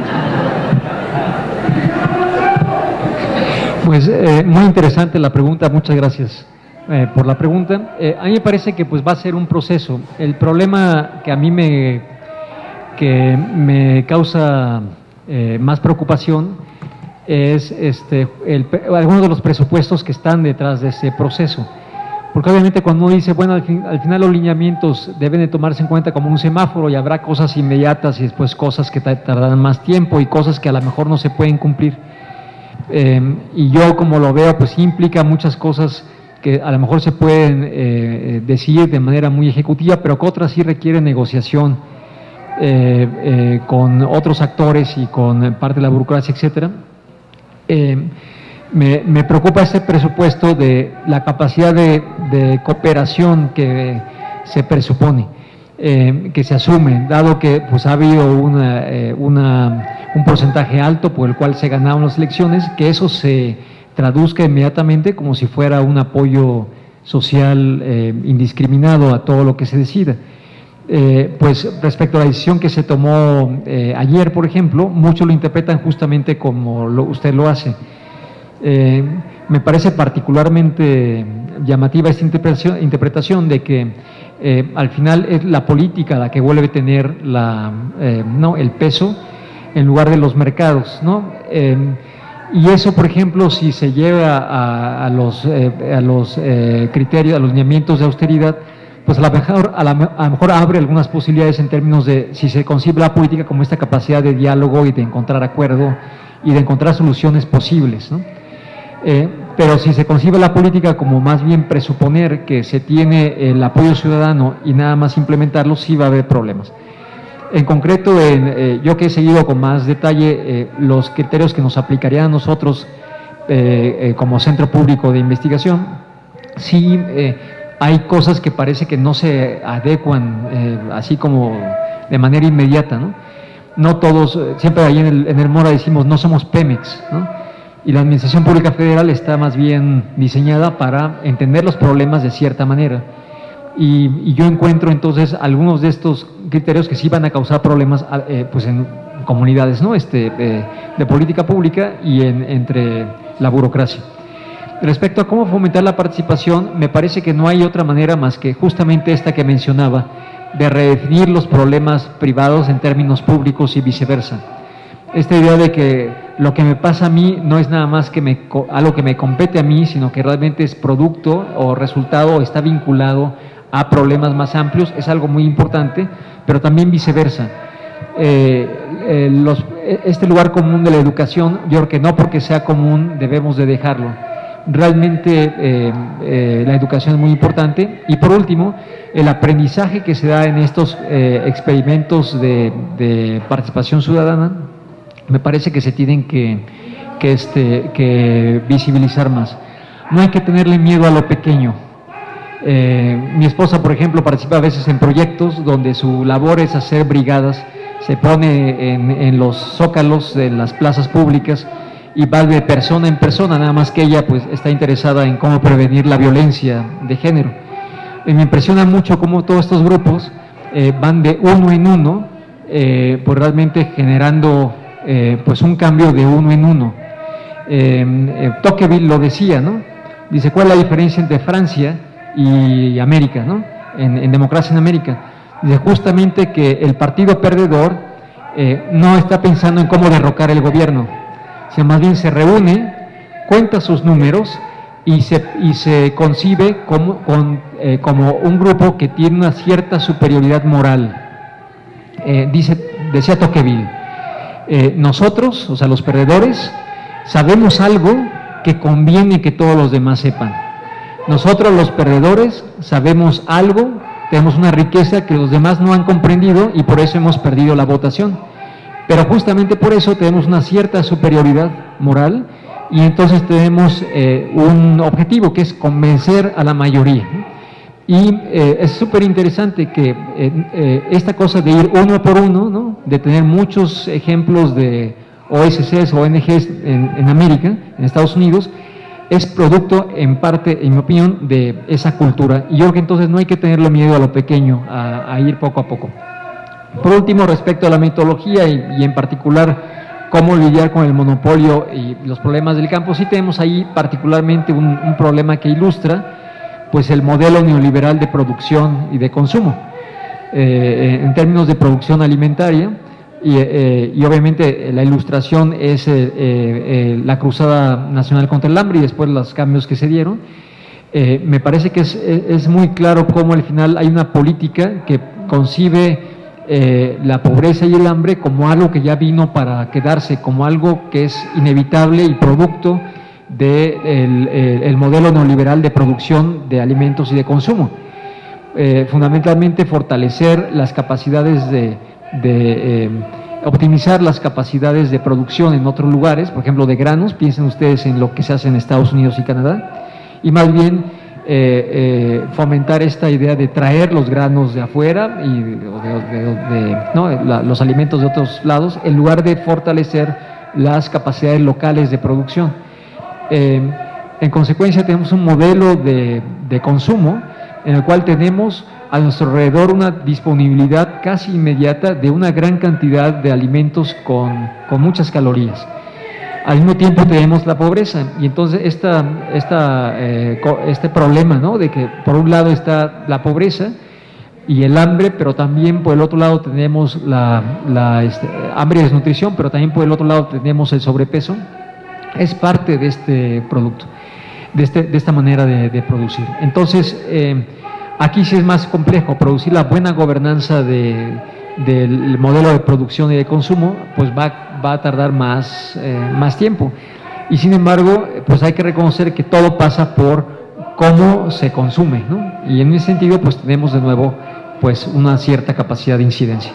Pues muy interesante la pregunta, muchas gracias por la pregunta. A mí me parece que pues va a ser un proceso. El problema que a mí me causa más preocupación es algunos de los presupuestos que están detrás de ese proceso. Porque obviamente cuando uno dice, bueno, al final los lineamientos deben de tomarse en cuenta como un semáforo, y habrá cosas inmediatas y después cosas que tardarán más tiempo y cosas que a lo mejor no se pueden cumplir. Y yo, como lo veo, pues implica muchas cosas que a lo mejor se pueden decir de manera muy ejecutiva, pero que otras sí requieren negociación con otros actores y con parte de la burocracia, etcétera. Me preocupa este presupuesto de la capacidad de cooperación que se presupone, que se asume, dado que pues ha habido un porcentaje alto por el cual se ganaron las elecciones, que eso se traduzca inmediatamente como si fuera un apoyo social indiscriminado a todo lo que se decida. Pues respecto a la decisión que se tomó ayer, por ejemplo, muchos lo interpretan justamente como usted lo hace. Me parece particularmente llamativa esta interpretación de que al final es la política la que vuelve a tener el peso en lugar de los mercados, ¿no? Y eso, por ejemplo, si se lleva a los criterios, a los lineamientos de austeridad, pues a lo mejor abre algunas posibilidades en términos de si se concibe la política como esta capacidad de diálogo y de encontrar acuerdo y de encontrar soluciones posibles, ¿no? Pero si se concibe la política como más bien presuponer que se tiene el apoyo ciudadano y nada más implementarlo, sí va a haber problemas. En concreto, yo que he seguido con más detalle los criterios que nos aplicarían a nosotros como centro público de investigación, sí hay cosas que parece que no se adecuan así como de manera inmediata, ¿no? No todos, siempre ahí en el Mora decimos, no somos Pemex, ¿no? Y la Administración Pública Federal está más bien diseñada para entender los problemas de cierta manera. Y yo encuentro entonces algunos de estos criterios que sí van a causar problemas pues en comunidades, ¿no? De política pública y entre la burocracia. Respecto a cómo fomentar la participación, me parece que no hay otra manera más que justamente esta que mencionaba, de redefinir los problemas privados en términos públicos y viceversa. Esta idea de que lo que me pasa a mí no es nada más que algo que me compete a mí, sino que realmente es producto o resultado o está vinculado a problemas más amplios, es algo muy importante, pero también viceversa. Este lugar común de la educación, yo creo que no porque sea común debemos de dejarlo. Realmente la educación es muy importante. Y por último, el aprendizaje que se da en estos experimentos de participación ciudadana me parece que se tienen que visibilizar más. No hay que tenerle miedo a lo pequeño. Mi esposa, por ejemplo, participa a veces en proyectos donde su labor es hacer brigadas, se pone en los zócalos de las plazas públicas y va de persona en persona, nada más que ella pues está interesada en cómo prevenir la violencia de género. Me impresiona mucho cómo todos estos grupos van de uno en uno, pues realmente generando pues un cambio de uno en uno. Tocqueville lo decía, ¿no? Dice, ¿cuál es la diferencia entre Francia y América, ¿no? En democracia en América? Dice justamente que el partido perdedor no está pensando en cómo derrocar el gobierno, sino más bien se reúne, cuenta sus números y se concibe como un grupo que tiene una cierta superioridad moral. Decía Tocqueville, nosotros, o sea, los perdedores, sabemos algo que conviene que todos los demás sepan. Nosotros, los perdedores, sabemos algo, tenemos una riqueza que los demás no han comprendido y por eso hemos perdido la votación. Pero justamente por eso tenemos una cierta superioridad moral y entonces tenemos un objetivo que es convencer a la mayoría. Y es súper interesante que esta cosa de ir uno por uno, ¿no? De tener muchos ejemplos de OSCs, ONGs en América, en Estados Unidos, es producto en parte, en mi opinión, de esa cultura. Y yo creo que entonces no hay que tenerle miedo a lo pequeño, a ir poco a poco. Por último, respecto a la metodología y en particular cómo lidiar con el monopolio y los problemas del campo, sí tenemos ahí particularmente un problema que ilustra pues el modelo neoliberal de producción y de consumo, en términos de producción alimentaria, y obviamente la ilustración es la Cruzada Nacional contra el Hambre y después los cambios que se dieron. Me parece que es muy claro cómo al final hay una política que concibe la pobreza y el hambre como algo que ya vino para quedarse, como algo que es inevitable y producto del modelo neoliberal de producción de alimentos y de consumo. Fundamentalmente fortalecer las capacidades optimizar las capacidades de producción en otros lugares, por ejemplo de granos, piensen ustedes en lo que se hace en Estados Unidos y Canadá, y más bien fomentar esta idea de traer los granos de afuera y los alimentos de otros lados, en lugar de fortalecer las capacidades locales de producción. En consecuencia tenemos un modelo de consumo en el cual tenemos a nuestro alrededor una disponibilidad casi inmediata de una gran cantidad de alimentos con muchas calorías. Al mismo tiempo tenemos la pobreza y entonces este problema, ¿no? De que por un lado está la pobreza y el hambre, pero también por el otro lado tenemos hambre y desnutrición, pero también por el otro lado tenemos el sobrepeso, es parte de este producto, de esta manera de producir. Entonces, aquí sí es más complejo, producir la buena gobernanza del modelo de producción y de consumo, pues va a tardar más tiempo. Y sin embargo, pues hay que reconocer que todo pasa por cómo se consume, ¿no? Y en ese sentido, pues tenemos de nuevo pues una cierta capacidad de incidencia.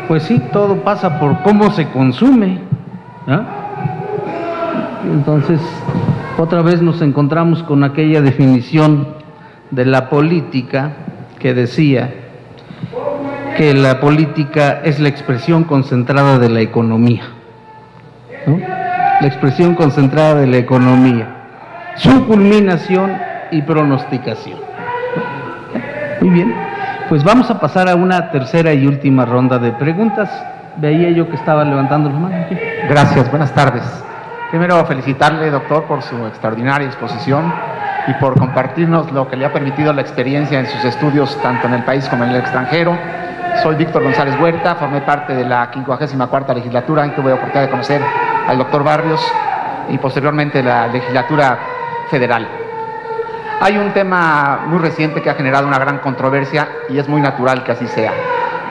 Pues sí, todo pasa por cómo se consume, ¿no? Entonces, otra vez nos encontramos con aquella definición de la política que decía que la política es la expresión concentrada de la economía, ¿no? La expresión concentrada de la economía, su culminación y pronosticación. Muy bien, pues vamos a pasar a una tercera y última ronda de preguntas. Veía yo que estaba levantando la mano. Gracias, buenas tardes. Primero felicitarle, doctor, por su extraordinaria exposición y por compartirnos lo que le ha permitido la experiencia en sus estudios tanto en el país como en el extranjero. Soy Víctor González Huerta, formé parte de la 54ª legislatura y tuve oportunidad de conocer al doctor Barrios y posteriormente la legislatura federal. Hay un tema muy reciente que ha generado una gran controversia y es muy natural que así sea.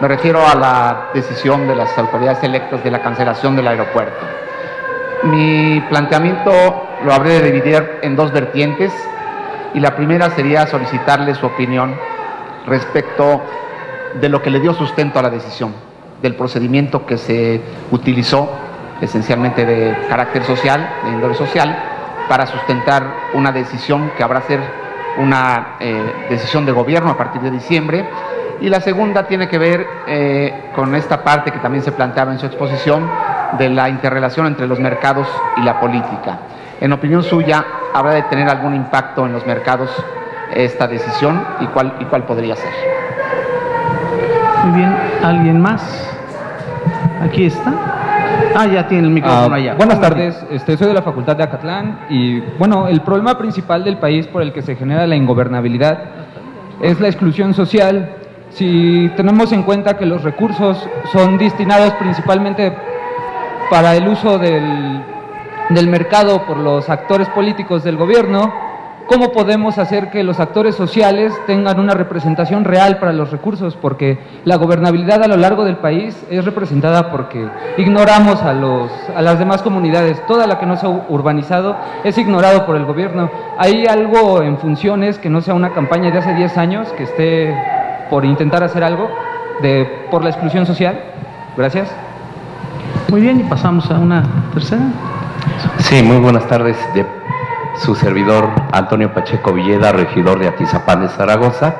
Me refiero a la decisión de las autoridades electas de la cancelación del aeropuerto. Mi planteamiento lo habré de dividir en dos vertientes y la primera sería solicitarle su opinión respecto de lo que le dio sustento a la decisión. del procedimiento que se utilizó, esencialmente de carácter social, de índole social, para sustentar una decisión que habrá a ser una decisión de gobierno a partir de diciembre. Y la segunda tiene que ver con esta parte que también se planteaba en su exposición de la interrelación entre los mercados y la política. En opinión suya, ¿habrá de tener algún impacto en los mercados esta decisión y cuál podría ser? Muy bien, ¿alguien más? Aquí está. Ah, ya tiene el micrófono allá. Buenas tardes, soy de la Facultad de Acatlán y bueno, el problema principal del país por el que se genera la ingobernabilidad es la exclusión social. Si tenemos en cuenta que los recursos son destinados principalmente para el uso del mercado por los actores políticos del gobierno, ¿cómo podemos hacer que los actores sociales tengan una representación real para los recursos? Porque la gobernabilidad a lo largo del país es representada porque ignoramos a las demás comunidades. Toda la que no se ha urbanizado es ignorado por el gobierno. ¿Hay algo en funciones que no sea una campaña de hace 10 años que esté por intentar hacer algo por la exclusión social? Gracias. Muy bien, y pasamos a una tercera. Sí, muy buenas tardes. De su servidor Antonio Pacheco Villeda, regidor de Atizapán de Zaragoza,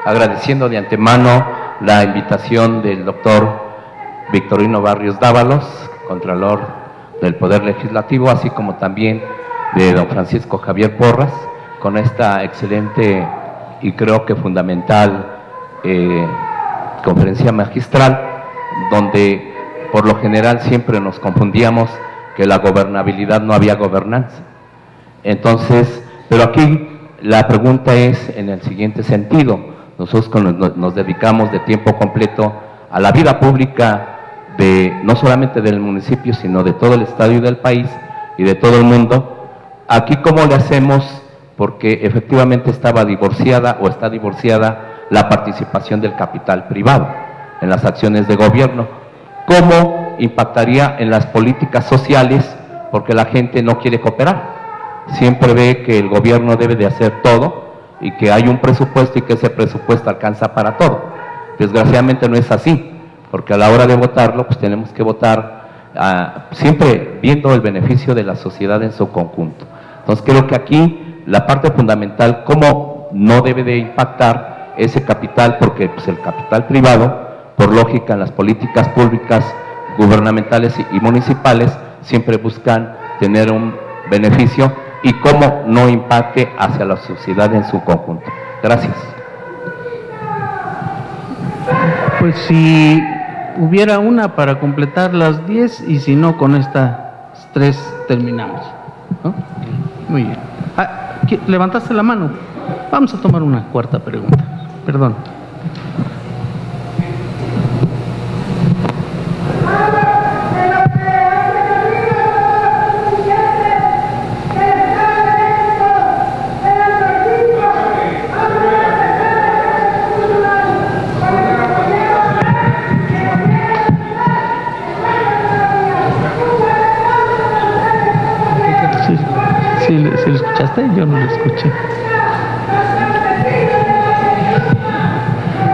agradeciendo de antemano la invitación del doctor Victorino Barrios Dávalos, Contralor del Poder Legislativo, así como también de don Francisco Javier Porras, con esta excelente y creo que fundamental conferencia magistral, donde por lo general siempre nos confundíamos que la gobernabilidad no había gobernanza. Entonces, pero aquí la pregunta es en el siguiente sentido: nosotros nos dedicamos de tiempo completo a la vida pública no solamente del municipio, sino de todo el estado y del país y de todo el mundo. Aquí, ¿cómo le hacemos? Porque efectivamente estaba divorciada o está divorciada la participación del capital privado en las acciones de gobierno. ¿Cómo impactaría en las políticas sociales? Porque la gente no quiere cooperar. Siempre ve que el gobierno debe de hacer todo y que hay un presupuesto y que ese presupuesto alcanza para todo. Desgraciadamente no es así, porque a la hora de votarlo, pues tenemos que votar siempre viendo el beneficio de la sociedad en su conjunto. Entonces creo que aquí la parte fundamental, cómo no debe de impactar ese capital, porque pues, el capital privado, por lógica, en las políticas públicas, gubernamentales y municipales, siempre buscan tener un beneficio, y cómo no impacte hacia la sociedad en su conjunto. Gracias. Pues si hubiera una para completar las 10, y si no, con estas 3 terminamos, ¿no? Muy bien. ¿Levantaste la mano? Vamos a tomar una cuarta pregunta. Perdón. ¿Sí lo escuchaste? Yo no lo escuché.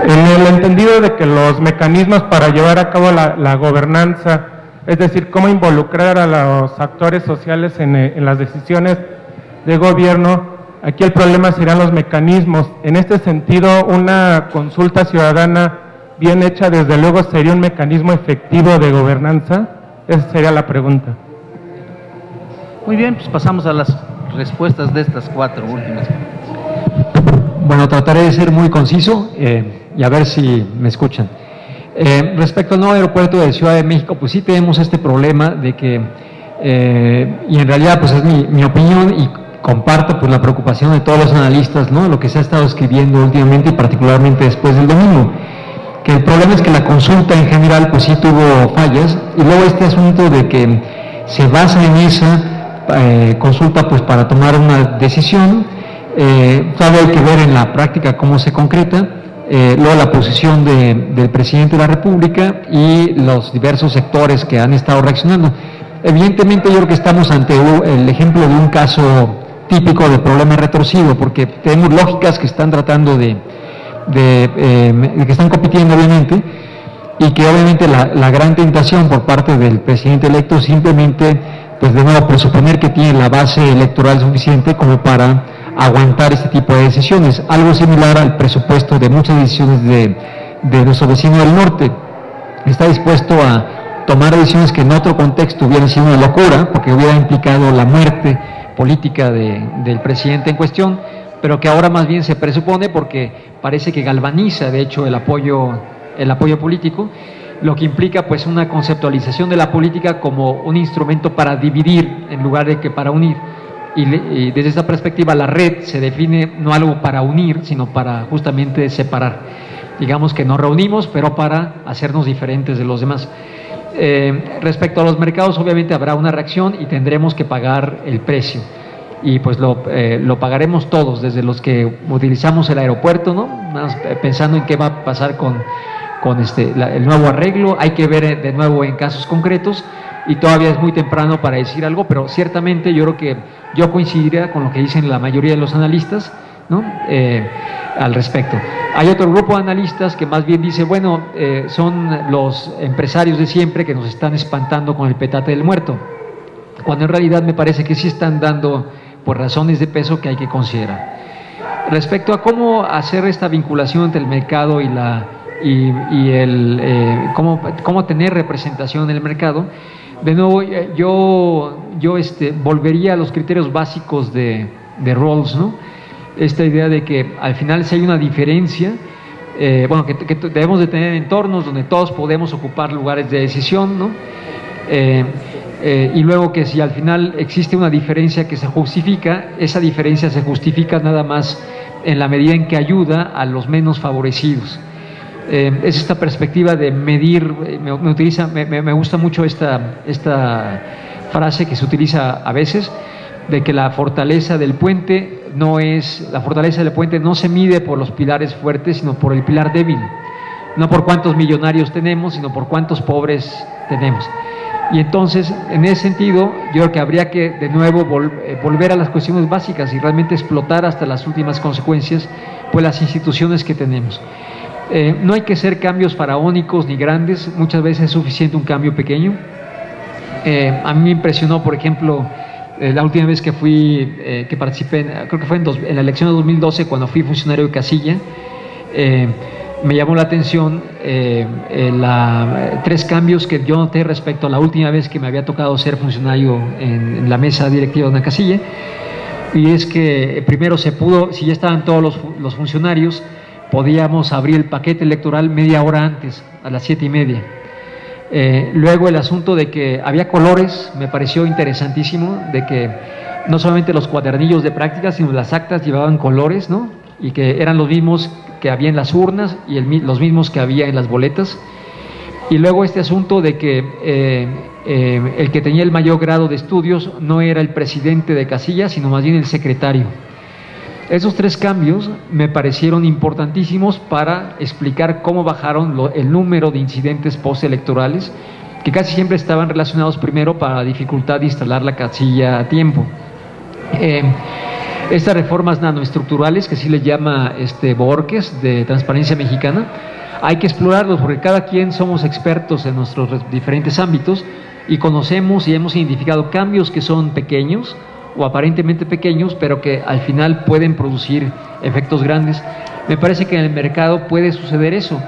En el entendido de que los mecanismos para llevar a cabo la gobernanza, es decir, cómo involucrar a los actores sociales en las decisiones de gobierno, aquí el problema serían los mecanismos. En este sentido, una consulta ciudadana bien hecha, desde luego, sería un mecanismo efectivo de gobernanza. Esa sería la pregunta. Muy bien, pues pasamos a las respuestas de estas 4 últimas. Bueno, trataré de ser muy conciso y a ver si me escuchan. Respecto al nuevo aeropuerto de Ciudad de México, pues sí tenemos este problema de que, y en realidad pues es mi opinión, y comparto pues la preocupación de todos los analistas, ¿no? Lo que se ha estado escribiendo últimamente y particularmente después del domingo, que el problema es que la consulta en general pues sí tuvo fallas, y luego este asunto de que se basa en esa consulta pues para tomar una decisión. Todavía hay que ver en la práctica cómo se concreta, luego la posición del presidente de la República y los diversos sectores que han estado reaccionando. Evidentemente yo creo que estamos ante el ejemplo de un caso típico de problema retorcido, porque tenemos lógicas que están tratando que están compitiendo obviamente, y que obviamente la gran tentación por parte del presidente electo simplemente, pues de nuevo, presuponer que tiene la base electoral suficiente como para aguantar este tipo de decisiones, algo similar al presupuesto de muchas decisiones de nuestro vecino del norte. Está dispuesto a tomar decisiones que en otro contexto hubieran sido una locura, porque hubiera implicado la muerte política del presidente en cuestión, pero que ahora más bien se presupone porque parece que galvaniza de hecho el apoyo político, lo que implica pues una conceptualización de la política como un instrumento para dividir en lugar de que para unir. Y desde esa perspectiva la red se define no algo para unir, sino para justamente separar. Digamos que nos reunimos, pero para hacernos diferentes de los demás. Respecto a los mercados, obviamente habrá una reacción y tendremos que pagar el precio. Y pues lo pagaremos todos, desde los que utilizamos el aeropuerto, ¿no? Más pensando en qué va a pasar con el nuevo arreglo. Hay que ver de nuevo en casos concretos, y todavía es muy temprano para decir algo, pero ciertamente yo creo que yo coincidiría con lo que dicen la mayoría de los analistas, ¿no? Al respecto. Hay otro grupo de analistas que más bien dice, bueno, son los empresarios de siempre que nos están espantando con el petate del muerto, cuando en realidad me parece que sí están dando por razones de peso que hay que considerar. Respecto a cómo hacer esta vinculación entre el mercado y cómo tener representación en el mercado, de nuevo yo volvería a los criterios básicos de Rawls, ¿no? Esta idea de que al final si hay una diferencia, que debemos de tener entornos donde todos podemos ocupar lugares de decisión, ¿no? Y luego que si al final existe una diferencia que se justifica, esa diferencia se justifica nada más en la medida en que ayuda a los menos favorecidos. Es esta perspectiva de medir, me gusta mucho esta frase que se utiliza a veces, de que la fortaleza del puente no se mide por los pilares fuertes, sino por el pilar débil, no por cuántos millonarios tenemos, sino por cuántos pobres tenemos. Y entonces, en ese sentido, yo creo que habría que de nuevo volver a las cuestiones básicas y realmente explotar hasta las últimas consecuencias pues las instituciones que tenemos. No hay que hacer cambios faraónicos ni grandes, muchas veces es suficiente un cambio pequeño. A mí me impresionó, por ejemplo, la última vez que participé, creo que fue en la elección de 2012, cuando fui funcionario de casilla, me llamó la atención tres cambios que yo noté respecto a la última vez que me había tocado ser funcionario en la mesa directiva de una casilla. Y es que primero si ya estaban todos los funcionarios, podíamos abrir el paquete electoral media hora antes, a las 7:30. Luego el asunto de que había colores, me pareció interesantísimo, de que no solamente los cuadernillos de prácticas, sino las actas llevaban colores, ¿no? Y que eran los mismos que había en las urnas y los mismos que había en las boletas. Y luego este asunto de que el que tenía el mayor grado de estudios no era el presidente de casilla, sino más bien el secretario. Esos tres cambios me parecieron importantísimos para explicar cómo bajaron el número de incidentes postelectorales, que casi siempre estaban relacionados primero para la dificultad de instalar la casilla a tiempo. Estas reformas nanoestructurales, que sí le llama Borges, de Transparencia Mexicana, hay que explorarlos porque cada quien somos expertos en nuestros diferentes ámbitos y conocemos y hemos identificado cambios que son pequeños o aparentemente pequeños, pero que al final pueden producir efectos grandes. Me parece que en el mercado puede suceder eso.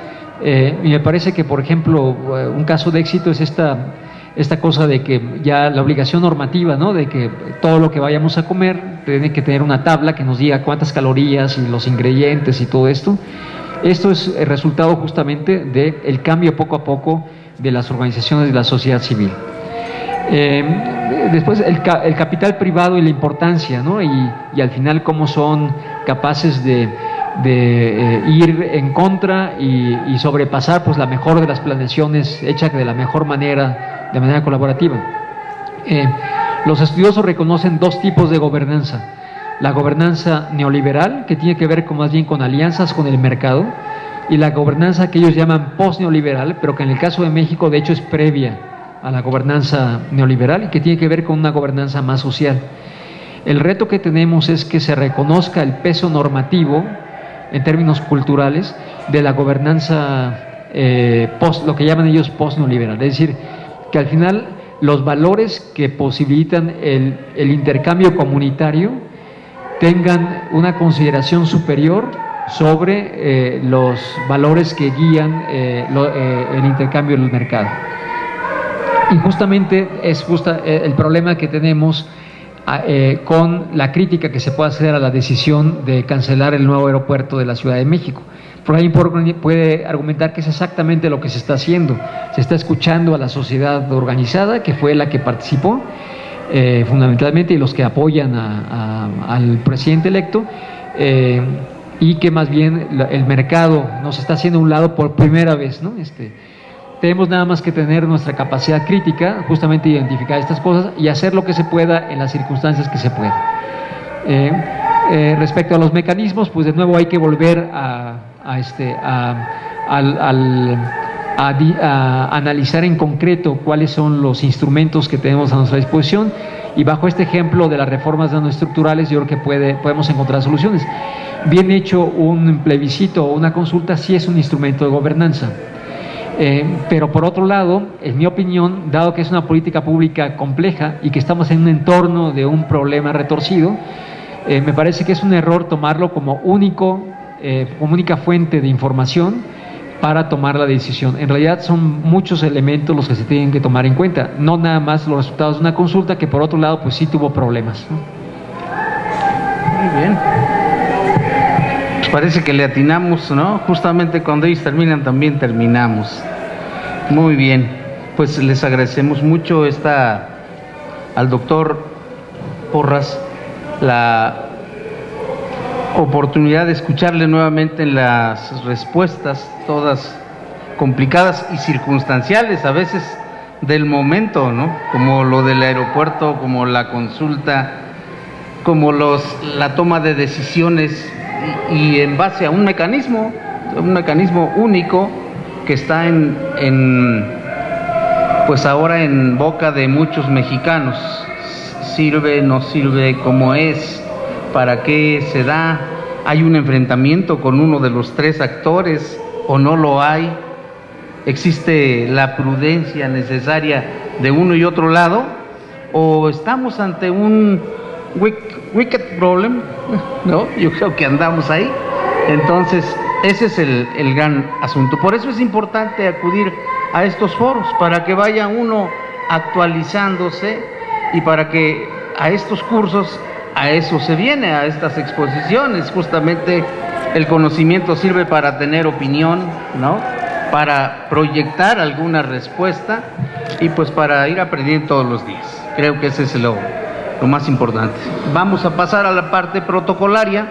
Y me parece que, por ejemplo, un caso de éxito es esta cosa de que ya la obligación normativa, ¿no? De que todo lo que vayamos a comer tiene que tener una tabla que nos diga cuántas calorías y los ingredientes y todo esto. Esto es el resultado justamente del cambio poco a poco de las organizaciones de la sociedad civil. Después el capital privado y la importancia, ¿no? Y al final cómo son capaces de ir en contra y sobrepasar pues la mejor de las planeaciones hecha de la mejor manera, de manera colaborativa. Los estudiosos reconocen dos tipos de gobernanza: la gobernanza neoliberal, que tiene que ver más bien con alianzas con el mercado, y la gobernanza que ellos llaman post-neoliberal, pero que en el caso de México de hecho es previa a la gobernanza neoliberal y que tiene que ver con una gobernanza más social. El reto que tenemos es que se reconozca el peso normativo en términos culturales de la gobernanza lo que llaman ellos post-neoliberal, es decir, que al final los valores que posibilitan el intercambio comunitario tengan una consideración superior sobre los valores que guían el intercambio en el mercado. Y justamente es el problema que tenemos con la crítica que se puede hacer a la decisión de cancelar el nuevo aeropuerto de la Ciudad de México. Por ahí puede argumentar que es exactamente lo que se está haciendo. Se está escuchando a la sociedad organizada, que fue la que participó fundamentalmente, y los que apoyan al presidente electo, y que más bien el mercado nos está haciendo a un lado por primera vez, ¿no? Tenemos nada más que tener nuestra capacidad crítica, justamente identificar estas cosas y hacer lo que se pueda en las circunstancias que se pueda. Respecto a los mecanismos, pues de nuevo hay que volver a analizar en concreto cuáles son los instrumentos que tenemos a nuestra disposición, y bajo este ejemplo de las reformas estructurales yo creo que podemos encontrar soluciones. Bien hecho un plebiscito o una consulta sí es un instrumento de gobernanza. Pero por otro lado, en mi opinión, dado que es una política pública compleja y que estamos en un entorno de un problema retorcido, me parece que es un error tomarlo como única fuente de información para tomar la decisión. En realidad son muchos elementos los que se tienen que tomar en cuenta, no nada más los resultados de una consulta que por otro lado pues sí tuvo problemas, ¿no? Muy bien. Parece que le atinamos, ¿no? Justamente cuando ellos terminan, también terminamos. Muy bien. Pues les agradecemos mucho al doctor Porras la oportunidad de escucharle nuevamente en las respuestas, todas complicadas y circunstanciales, a veces del momento, ¿no? Como lo del aeropuerto, como la consulta, como la toma de decisiones, y en base a un mecanismo único que está pues ahora en boca de muchos mexicanos. Sirve, no sirve, cómo es, para qué se da, hay un enfrentamiento con uno de los tres actores o no lo hay, existe la prudencia necesaria de uno y otro lado, o estamos ante un wicked problem, ¿no? Yo creo que andamos ahí. Entonces ese es el gran asunto. Por eso es importante acudir a estos foros, para que vaya uno actualizándose, y para que a estos cursos, a eso se viene, a estas exposiciones. Justamente el conocimiento sirve para tener opinión, ¿no? Para proyectar alguna respuesta y pues para ir aprendiendo todos los días. Creo que ese es lo más importante. Vamos a pasar a la parte protocolaria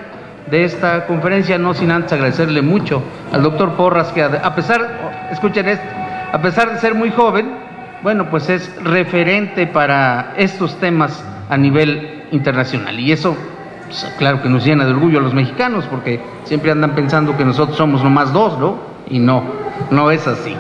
de esta conferencia, no sin antes agradecerle mucho al doctor Porras, que a pesar, escuchen esto, a pesar de ser muy joven, bueno, pues es referente para estos temas a nivel internacional, y eso, pues, claro que nos llena de orgullo a los mexicanos, porque siempre andan pensando que nosotros somos nomás dos, ¿no? Y no es así.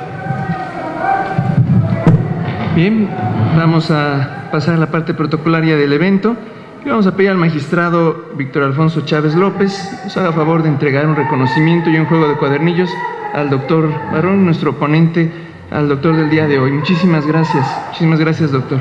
Bien, vamos a pasar a la parte protocolaria del evento. Y vamos a pedir al magistrado Víctor Alfonso Chávez López nos haga favor de entregar un reconocimiento y un juego de cuadernillos al doctor Barrón, nuestro ponente, al doctor del día de hoy. Muchísimas gracias, doctor.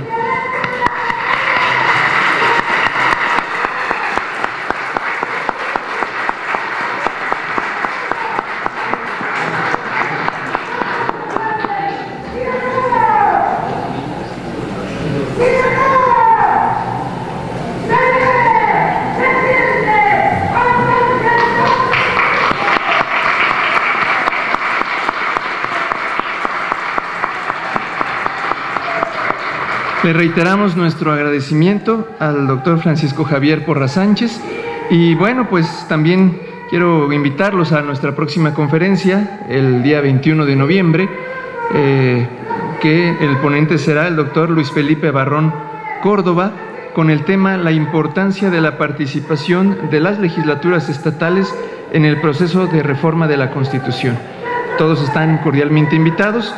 Le reiteramos nuestro agradecimiento al doctor Francisco Javier Porras Sánchez, y bueno, pues también quiero invitarlos a nuestra próxima conferencia el día 21 de noviembre, que el ponente será el doctor Luis Felipe Barrón Córdoba, con el tema la importancia de la participación de las legislaturas estatales en el proceso de reforma de la Constitución. Todos están cordialmente invitados,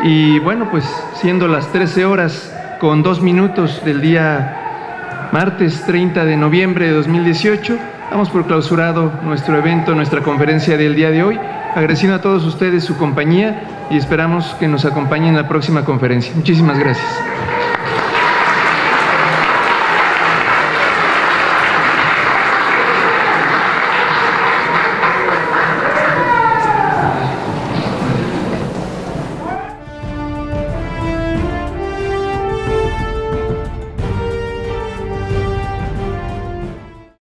y bueno, pues siendo las 13 horas con 2 minutos del día martes 30 de noviembre de 2018, damos por clausurado nuestro evento, nuestra conferencia del día de hoy, agradeciendo a todos ustedes su compañía y esperamos que nos acompañen en la próxima conferencia. Muchísimas gracias.